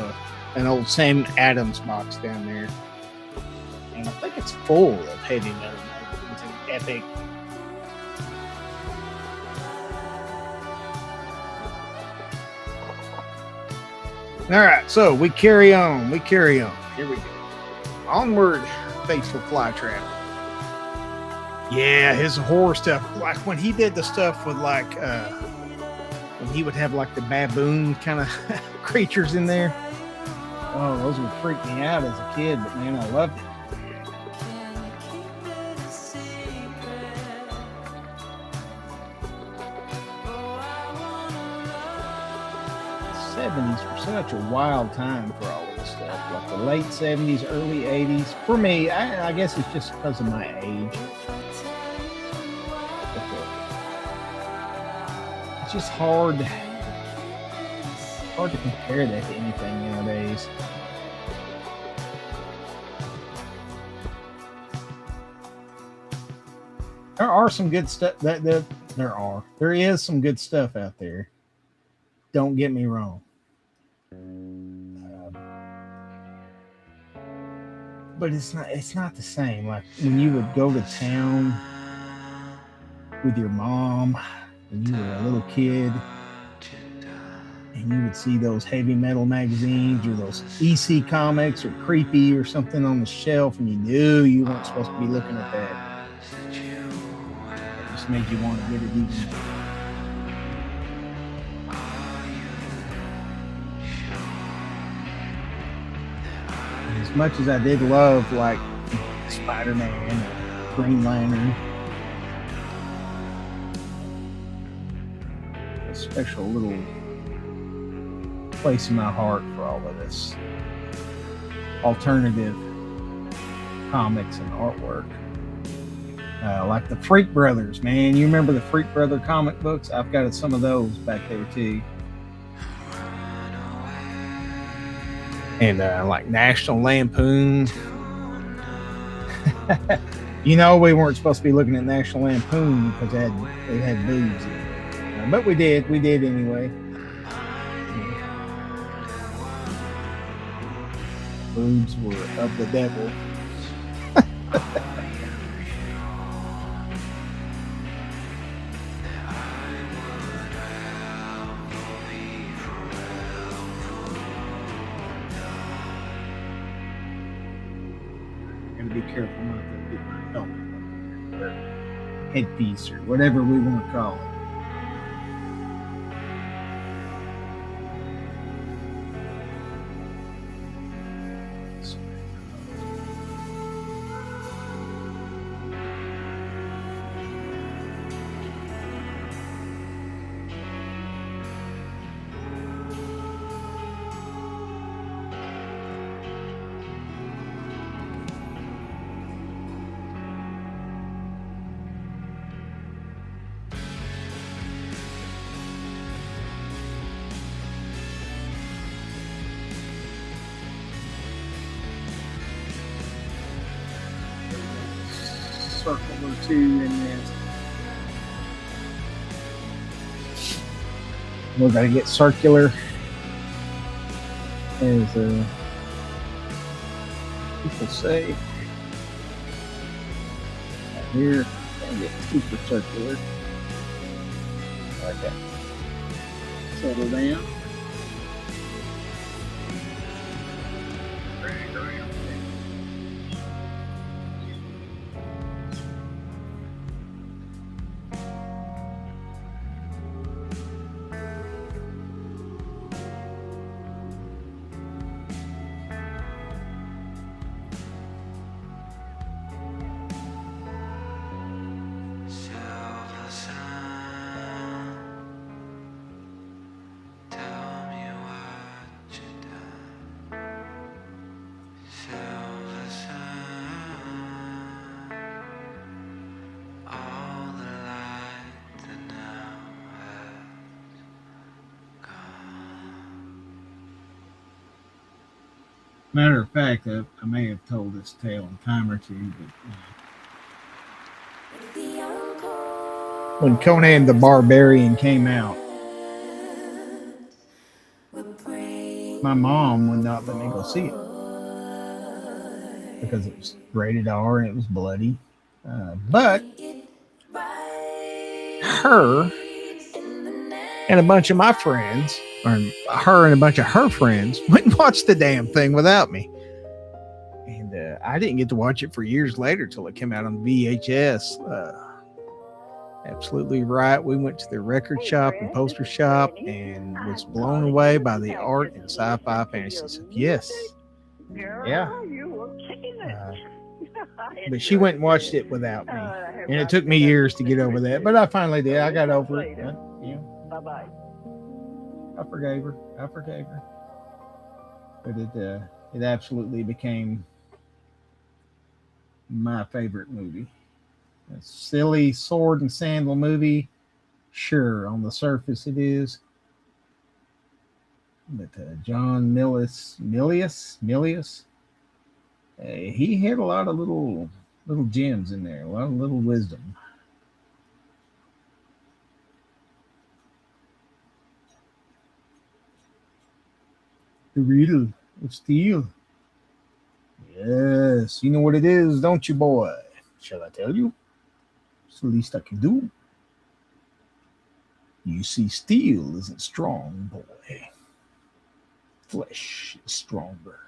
an old Sam Adams box down there. And I think it's full of heavy metal. It's an epic. All right, so we carry on. Here we go. Onward, faithful fly trap. Yeah, his horror stuff. Like when he did the stuff with like, when he would have like the baboon kind of creatures in there. Oh, those would freak me out as a kid, but man, I loved it. 70s were such a wild time for all of this stuff. Like the late 70s, early 80s. For me, I guess it's just because of my age. It's just hard to compare that to anything nowadays. There are some good stuff. There is some good stuff out there. Don't get me wrong. But it's not the same. Like when you would go to town with your mom when you were a little kid and you would see those heavy metal magazines or those EC comics or Creepy or something on the shelf and you knew you weren't supposed to be looking at that. It just made you want to get it even more. As much as I did love like Spider-Man or Green Lantern, a special little place in my heart for all of this alternative comics and artwork. Like the Freak Brothers, man. You remember the Freak Brother comic books? I've got some of those back there too. And like National Lampoon. You know, we weren't supposed to be looking at National Lampoon because they had boobs in it. But we did anyway. boobs were of the devil. Gotta be careful not to get my helmet or headpiece or whatever we want to call it. Circle or two in this. We're gonna get circular as people say. Right here, gonna get super circular. Like that. Settle down. Drag around. Silver sun, tell me what you done. Silver sun, all the light that now has gone. Matter of fact, I may have told this tale a time or two, but when Conan the Barbarian came out, my mom would not let me go see it because it was rated R and it was bloody. But her and a bunch of my friends, or her and a bunch of her friends, went and watched the damn thing without me. And I didn't get to watch it for years later till it came out on VHS. Absolutely right. We went to the record shop and poster shop and was blown away by the art and sci-fi fantasy stuff. Yes. Yeah. But she went and watched it without me. And it took me years to get over that. But I finally did. I got over it. Yeah. Bye-bye. I forgave her. But it absolutely became my favorite movie. A silly sword and sandal movie. Sure, on the surface it is. But John Milius, he had a lot of little gems in there, a lot of little wisdom. The riddle of steel. Yes, you know what it is, don't you, boy? Shall I tell you? It's the least I can do. You see, steel isn't strong, boy. Flesh is stronger.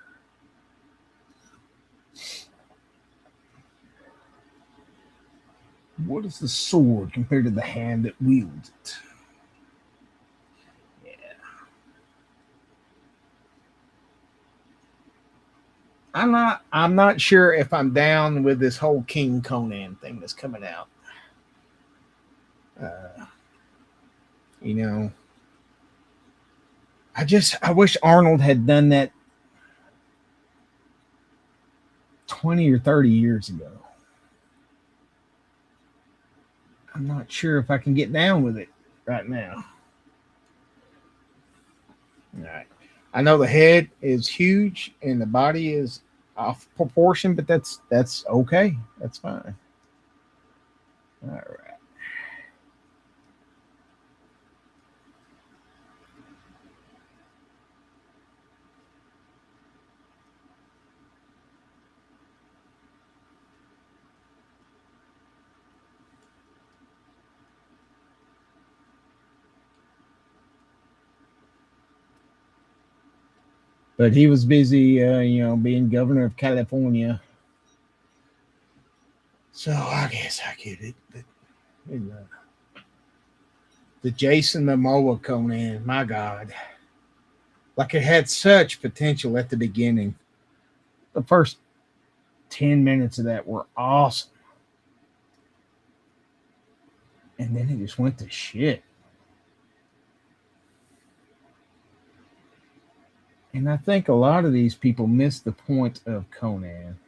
What is the sword compared to the hand that wields it? Yeah. I'm not sure if I'm down with this whole King Conan thing that's coming out. You know, I wish Arnold had done that 20 or 30 years ago. I'm not sure if I can get down with it right now. All right. I know the head is huge and the body is off proportion, but that's okay. That's fine. All right. But he was busy, being governor of California. So I guess I get it. But the Jason Momoa Conan, my God, like it had such potential at the beginning. The first 10 minutes of that were awesome. And then it just went to shit. And I think a lot of these people miss the point of Conan.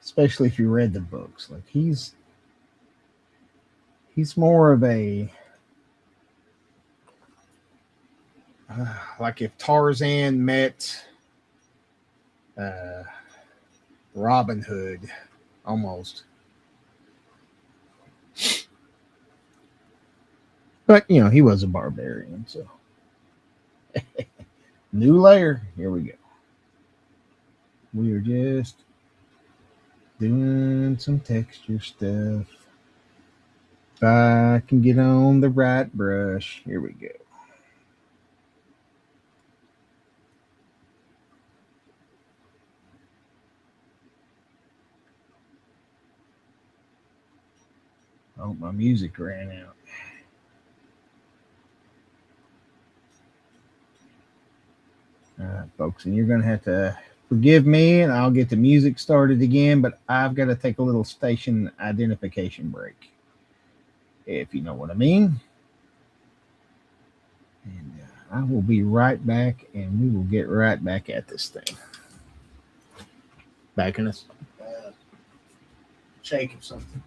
Especially if you read the books. Like he's more of a like if Tarzan met Robin Hood almost. But he was a barbarian, so new layer. Here we go. We are just doing some texture stuff. If I can get on the right brush, here we go. Oh, my music ran out. All right, folks, and you're going to have to forgive me, and I'll get the music started again, but I've got to take a little station identification break, if you know what I mean. And I will be right back, and we will get right back at this thing. Back in a shake or something.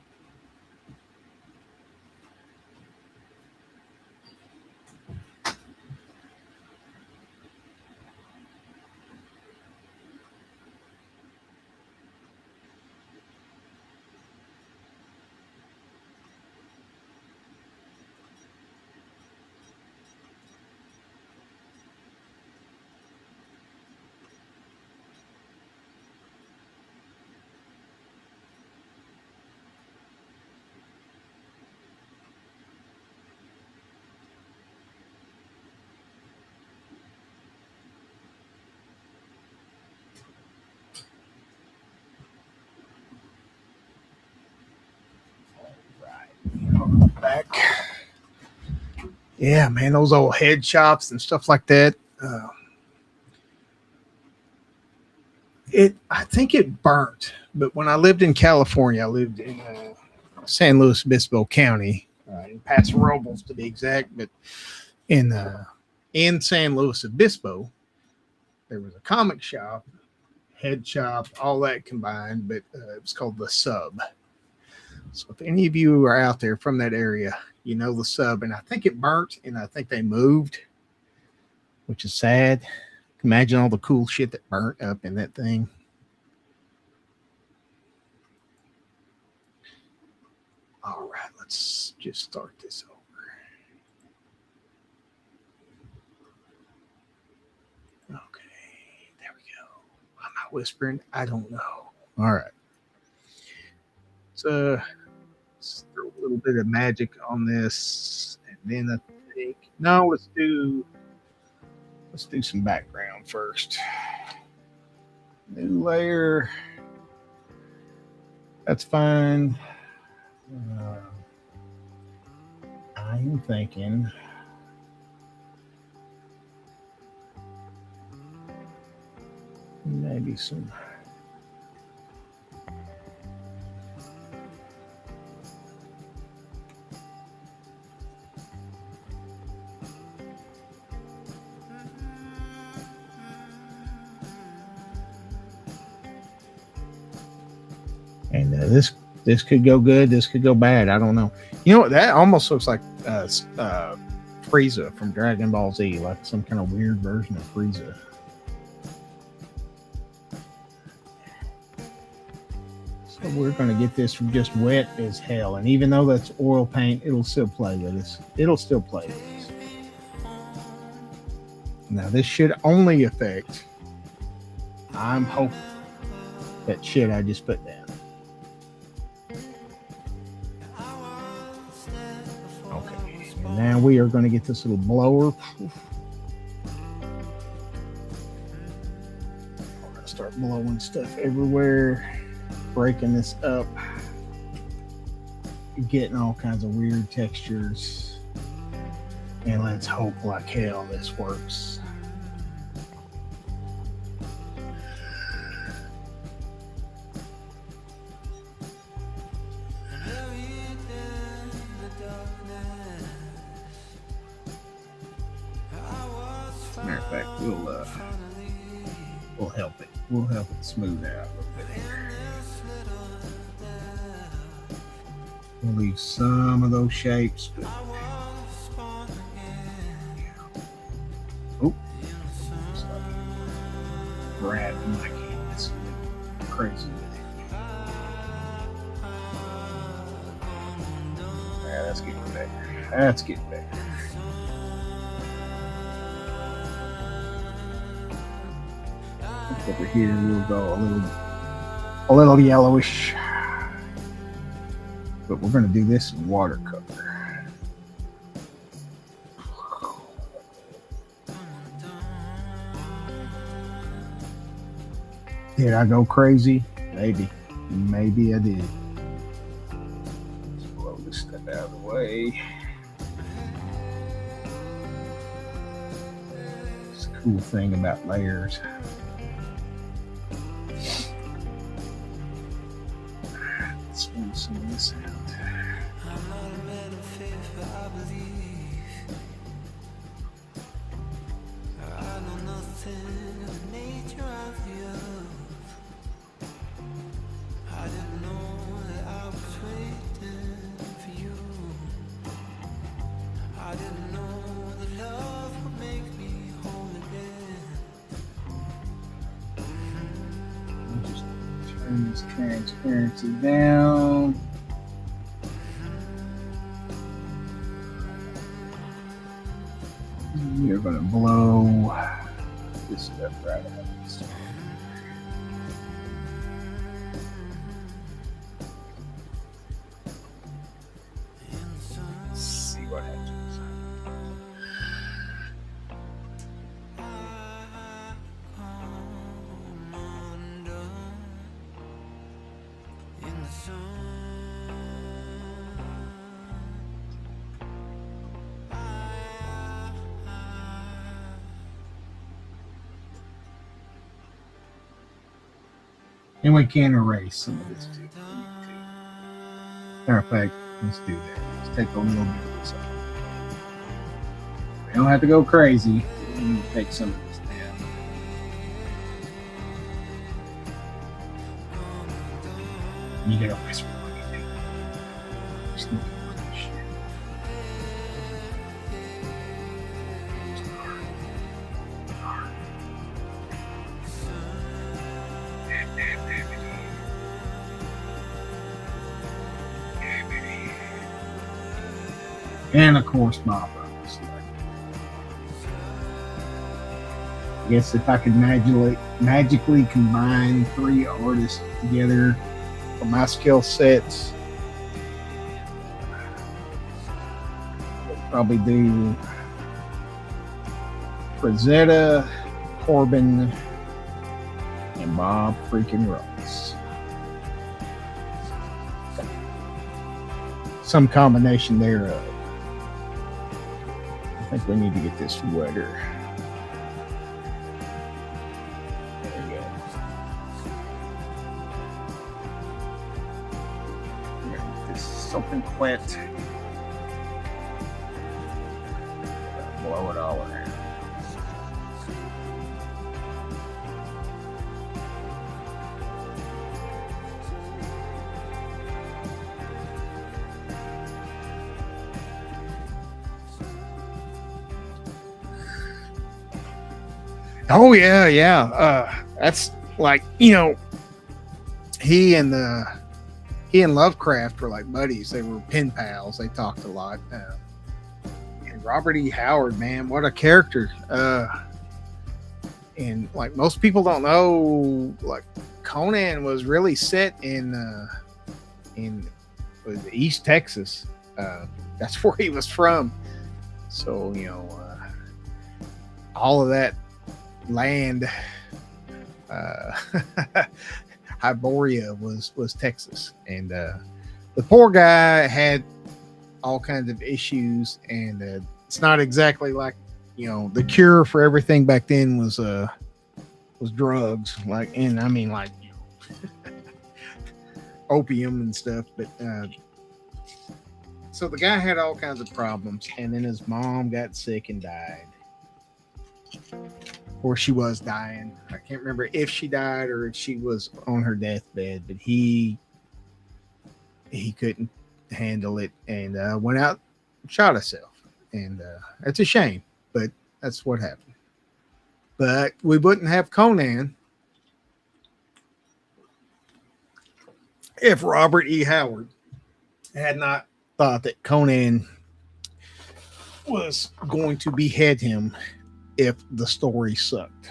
Back. Yeah, man, those old head shops and stuff like that. I think it burnt, but when I lived in California, I lived in San Luis Obispo County, in Paso Robles to be exact. But in San Luis Obispo, there was a comic shop, head shop, all that combined, but it was called the Sub. So if any of you are out there from that area, you know the Sub, and I think it burnt, and I think they moved, which is sad. Imagine all the cool shit that burnt up in that thing. All right, let's just start this over. Okay, there we go. I'm not whispering. I don't know. All right. So let's throw a little bit of magic on this, and then I think let's do some background first. New layer. That's fine. I'm thinking maybe some. And this could go good. This could go bad. I don't know. You know what? That almost looks like Frieza from Dragon Ball Z, like some kind of weird version of Frieza. So we're going to get this from just wet as hell. And even though that's oil paint, it'll still play with us. It'll still play with us. Now, this should only affect, I'm hoping, that shit I just put down. now we are going to get this little blower. We're going to start blowing stuff everywhere, breaking this up, getting all kinds of weird textures. And let's hope like hell this works. Matter of fact, we'll help it. We'll help it smooth out a little bit here. We'll leave some of those shapes. But... oh, it's like grabbing my canvas crazy with it. Yeah, that's getting better. That's getting better. Over here we'll go a little yellowish, but we're going to do this in watercolor. Did I go crazy? Maybe I did. Let's blow this stuff out of the way. It's a cool thing about layers. Some of this out. I'm not a man of faith, but I believe. I know nothing of the nature of the earth. I didn't know that I was waiting for you. I didn't know that love would make me whole again. Just turn this transparency down. You're going to blow this stuff right out. Let's see what happens. And we can erase some of this too. Matter of fact, let's do that. Let's take a little bit of this off. We don't have to go crazy. We need to take some of this down. You gotta whisper what you do. Just look at this shit. And of course, my brothers. I guess if I could magically combine 3 artists together for my skill sets, I'd probably do Frazetta, Corbin, and Bob freaking Ross. Some combination thereof. I think we need to get this wetter. There we go. We're gonna get this soaking wet. Blow it all around. Oh yeah. That's like, he and Lovecraft were like buddies. They were pen pals. They talked a lot. And Robert E. Howard, man, what a character. And like most people don't know, like Conan was really set in East Texas. That's where he was from. So, all of that land, Hyboria was Texas. And the poor guy had all kinds of issues. And it's not exactly like, the cure for everything back then was drugs. Like opium and stuff. But so the guy had all kinds of problems. And then his mom got sick and died. Or she was dying. I can't remember if she died or if she was on her deathbed, but he couldn't handle it and went out and shot himself. And it's a shame, but that's what happened. But we wouldn't have Conan if Robert E. Howard had not thought that Conan was going to behead him if the story sucked.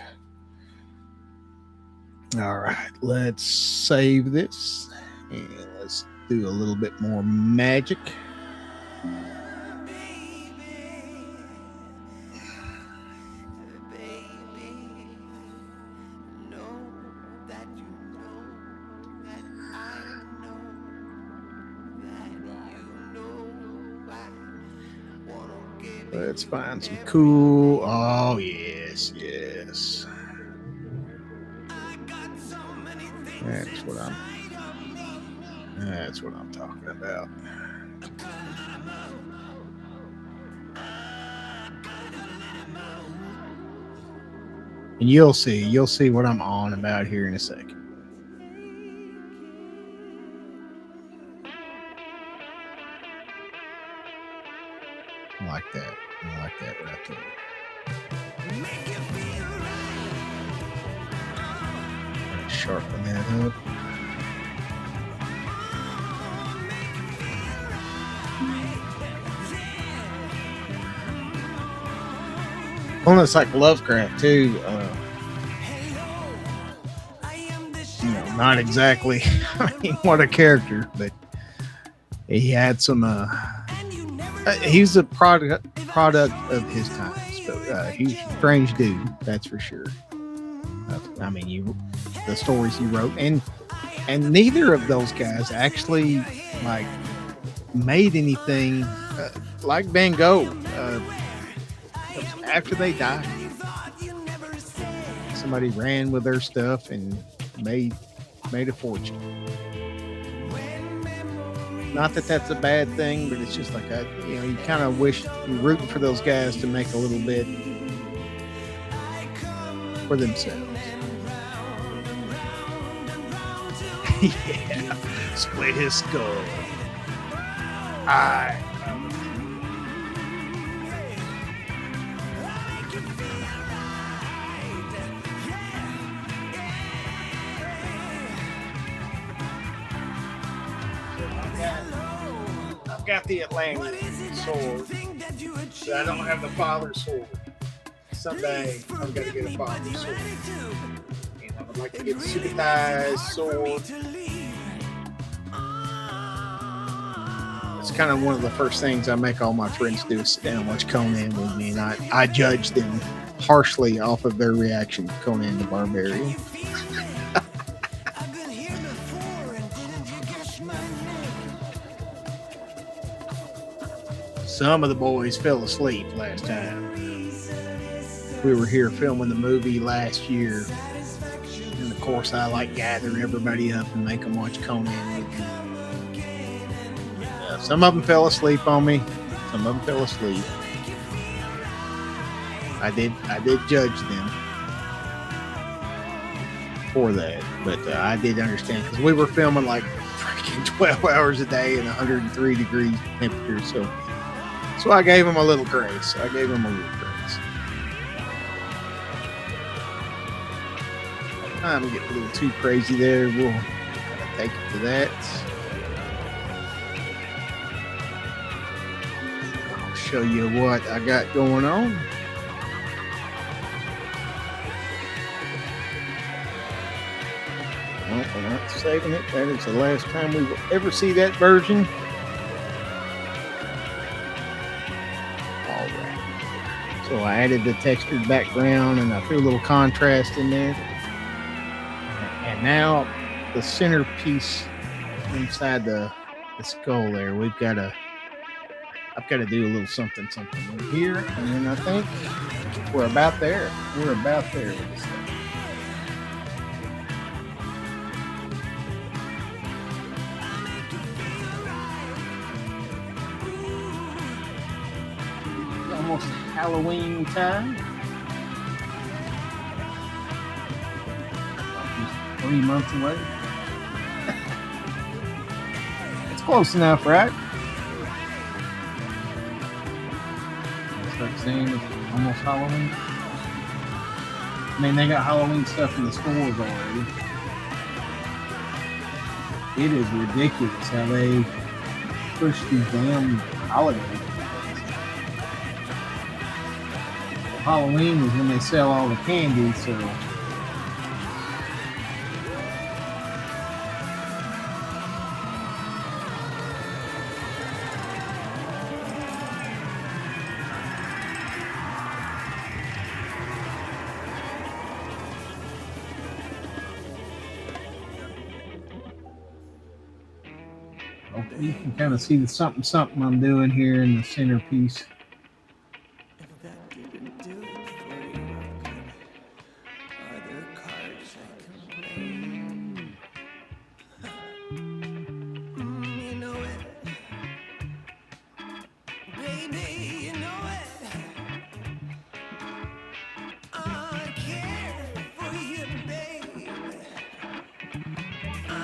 All right, let's save this and let's do a little bit more magic. Let's find some cool. Oh, yes. That's what I'm talking about. And you'll see what I'm on about here in a second. I like that right there. Sharpen that up. Almost like Lovecraft too. Not exactly. I mean, what a character, but he had some. He's a product of his times, but he's a strange dude, that's for sure. The stories he wrote, and neither of those guys actually like made anything like Van Gogh after they died. Somebody ran with their stuff and made a fortune. Not that that's a bad thing, but it's just like you kind of wish you're rooting for those guys to make a little bit for themselves. Yeah, split his skull. I've got the Atlantic sword, but I don't have the father sword. Someday I'm gonna get a father sword. And I would like to get the supervised sword. It's kind of one of the first things I make all my friends do is sit down and watch Conan with me, and I judge them harshly off of their reaction to Conan the Barbarian. Some of the boys fell asleep last time. We were here filming the movie last year. And of course, I gather everybody up and make them watch Conan. Some of them fell asleep on me. Some of them fell asleep. I did judge them for that. But I did understand because we were filming like freaking 12 hours a day and 103 degrees temperature. So I gave him a little grace. I'm getting a little too crazy there. We'll kind of take it to that. I'll show you what I got going on. Well, we're not saving it. That is the last time we will ever see that version. All right. So I added the textured background and I threw a little contrast in there. And now the centerpiece inside the skull there, I've got to do a little something in here, and then I think we're about there. We're about there with this thing. It's almost Halloween time. Just 3 months away. It's close enough, right? Start saying it's almost Halloween. I mean, they got Halloween stuff in the stores already. It is ridiculous how they push these damn holidays. Halloween is when they sell all the candy, so you can kind of see the something I'm doing here in the centerpiece. If that didn't do it for you, are there cards I can play? You know it, baby, you know it. I care for you, baby. Oh,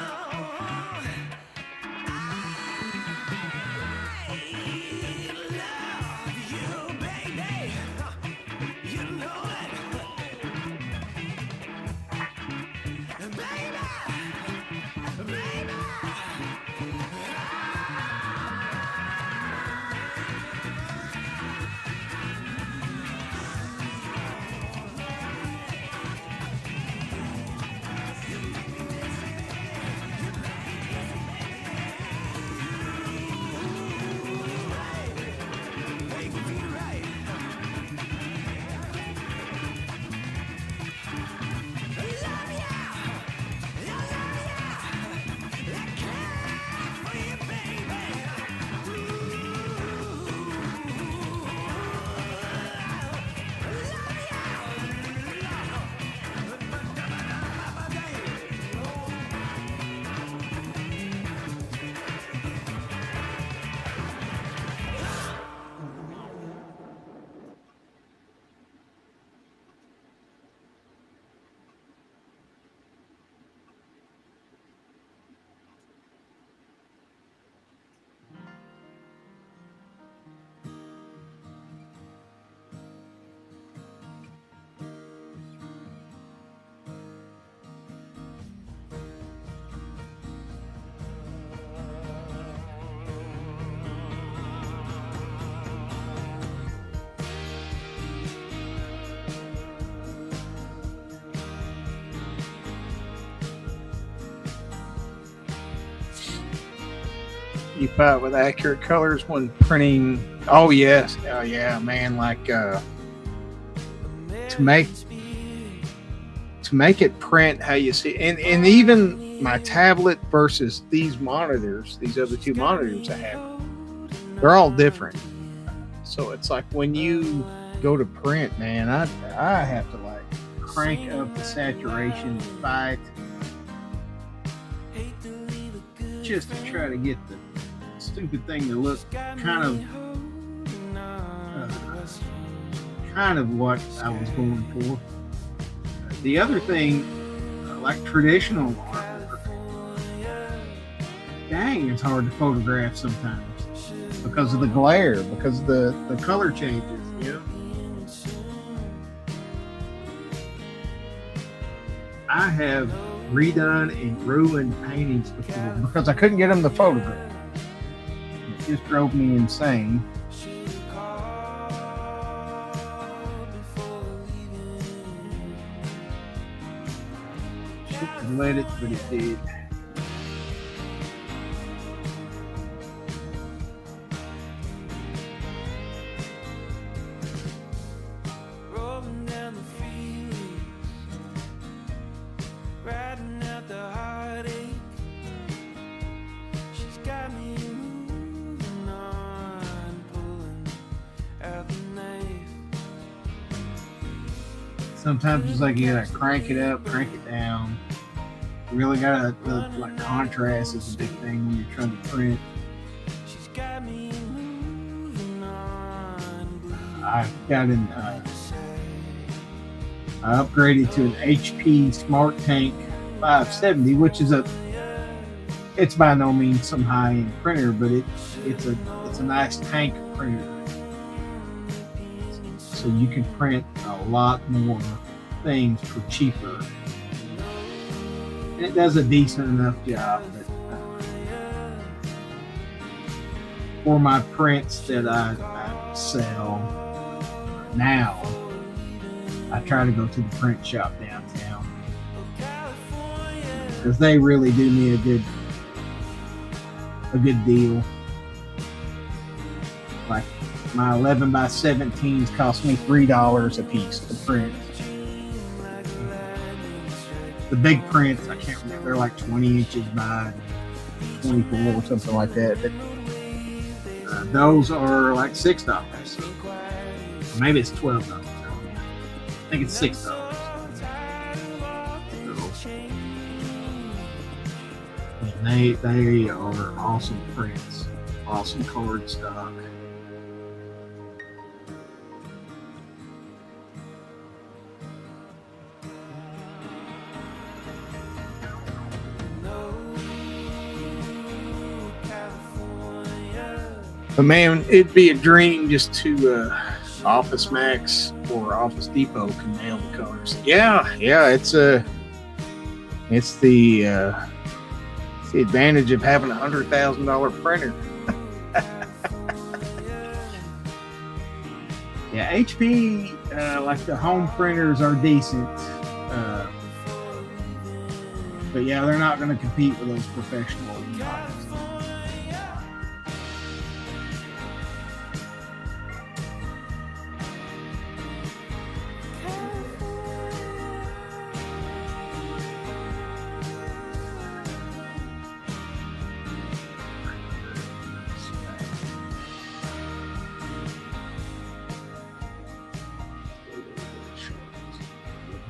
You fight with accurate colors when printing. Oh yes, oh yeah, man. Like to make it print how you see, and even my tablet versus these monitors, these other two monitors I have, they're all different. So it's like when you go to print, man, I have to like crank up the saturation fight just to try to get the stupid thing to look kind of what I was going for. The other thing, like traditional artwork, dang, it's hard to photograph sometimes because of the glare, because of the color changes, you know. I have redone and ruined paintings before because I couldn't get them to photograph. It just drove me insane. Shouldn't let it, but it did. Sometimes it's like you gotta crank it up, crank it down. You really gotta like contrast is a big thing when you're trying to print. She's got me moving on. I've got an I upgraded to an HP Smart Tank 570, which is it's by no means some high-end printer, but it's a nice tank printer. So you can print a lot more things for cheaper. And it does a decent enough job. But for my prints that I sell now, I try to go to the print shop downtown because they really do me a good deal. Like my 11 by 17s cost me $3 a piece to print. The big prints, I can't remember, they're like 20 inches by 24 or something like that. But those are like $6. Or maybe it's $12. I think it's $6. So, and they are awesome prints, awesome card stock. But man, it'd be a dream just to Office Max or Office Depot can nail the colors. Yeah, it's the advantage of having a $100,000 printer. Yeah, HP, like the home printers are decent, but yeah, they're not going to compete with those professional models.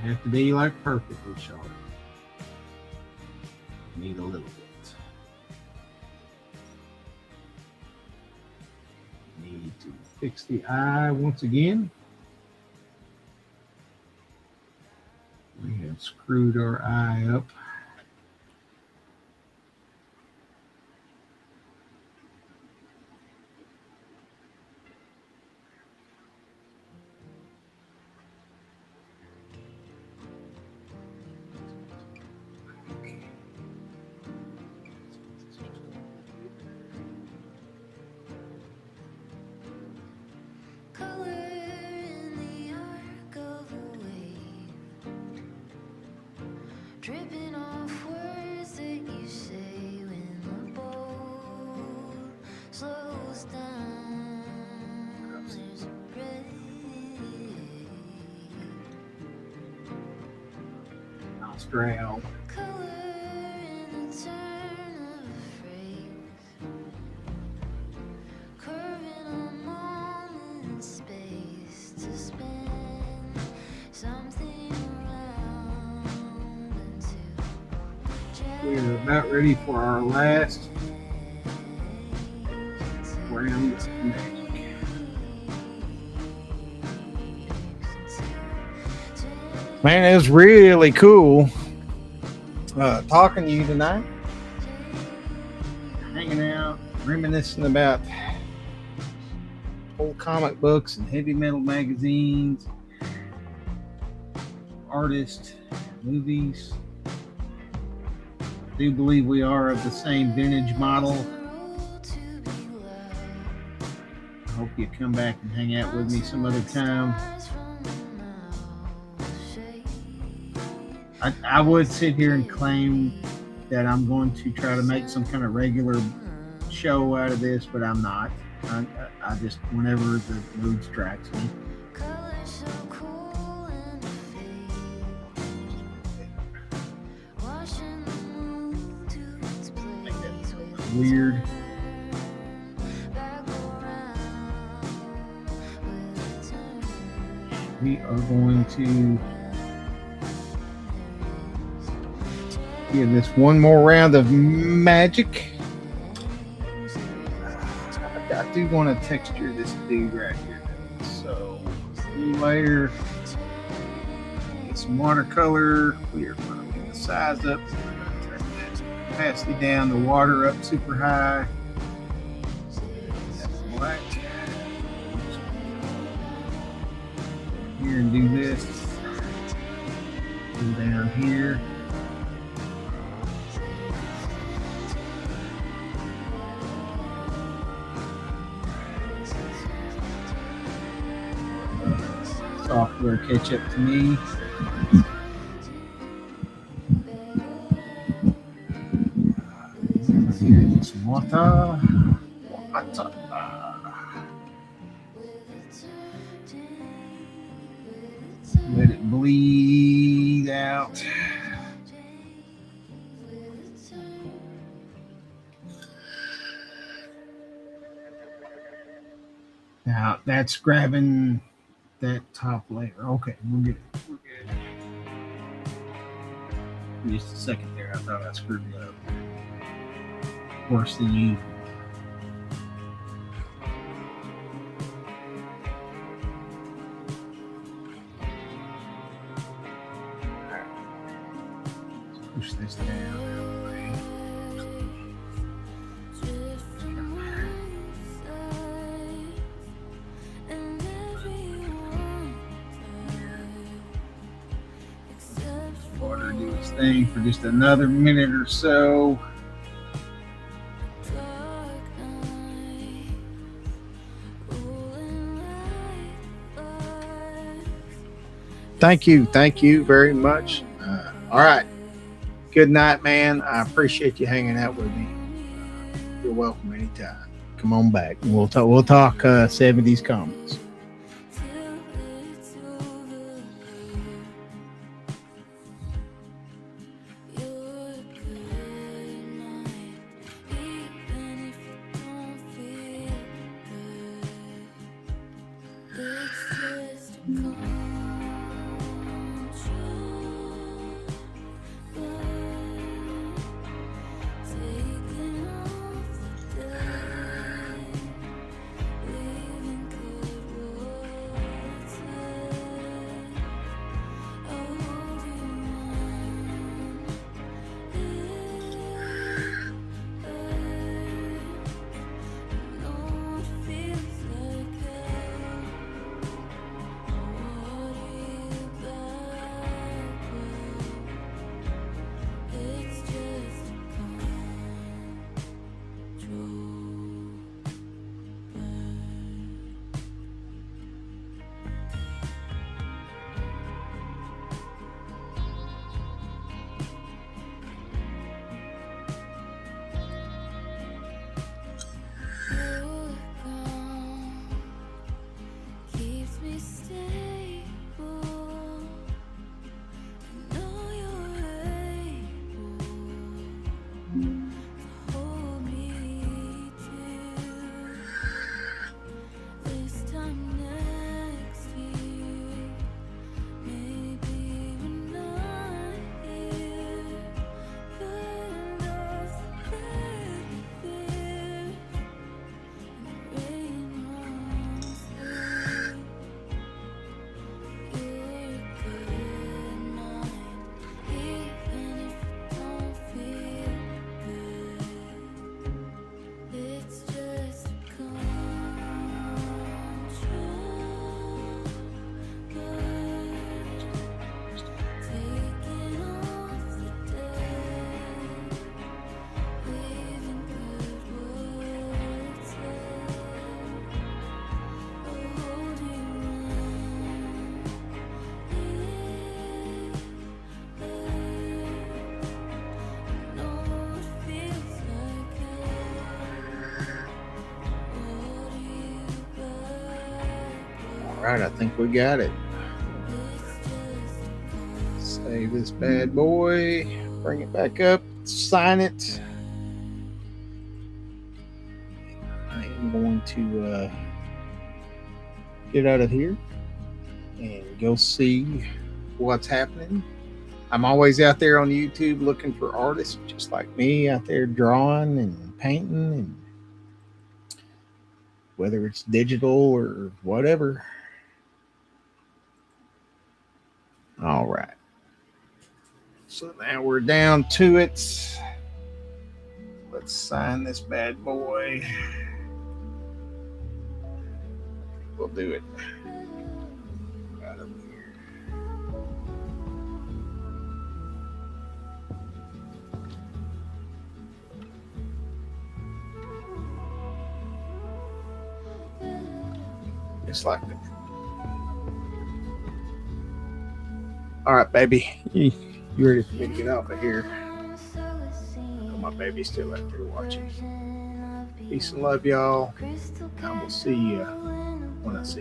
Have to be like perfectly sharp. Need a little bit. Need to fix the eye once again. We have screwed our eye up. Color in the arc of a wave, dripping off words that you say when the boat slows down. There's a break. Surreal. Color in the turn of a phrase, curving a moment space to spin something around into We're about ready for our last round of magic. Man, it was really cool talking to you tonight. Hanging out, reminiscing about old comic books and heavy metal magazines, artists, movies. I do believe we are of the same vintage model. I hope you come back and hang out with me some other time. I would sit here and claim that I'm going to try to make some kind of regular show out of this, but I'm not. I just, whenever the mood strikes me. Make that weird. We are going to Give this one more round of magic. I do want to texture this dude right here. So, new layer. Get some watercolor. We are going to get the size up. We're going to turn that opacity down, the water up super high. That's black. Here and do this. Go down here. Software catch up to me. Here's some water. Let it bleed out. Now that's grabbing that top layer. Okay, we're good. We're good. Just a second there. I thought I screwed it up. Worse than you. Push this down. Water do its thing for just another minute or so. Thank you very much. All right. Good night, man. I appreciate you hanging out with me. You're welcome anytime. Come on back. We'll talk 70s comics. All right, I think we got it. Save this bad boy, bring it back up, sign it. I am going to get out of here and go see what's happening. I'm always out there on YouTube looking for artists just like me out there drawing and painting, and whether it's digital or whatever. All right. So now we're down to it. Let's sign this bad boy. We'll do it right over here. Just like that. All right, baby. You ready for me to get off of here? Oh, my baby's still out there watching. Peace and love, y'all. I will see you when I see you.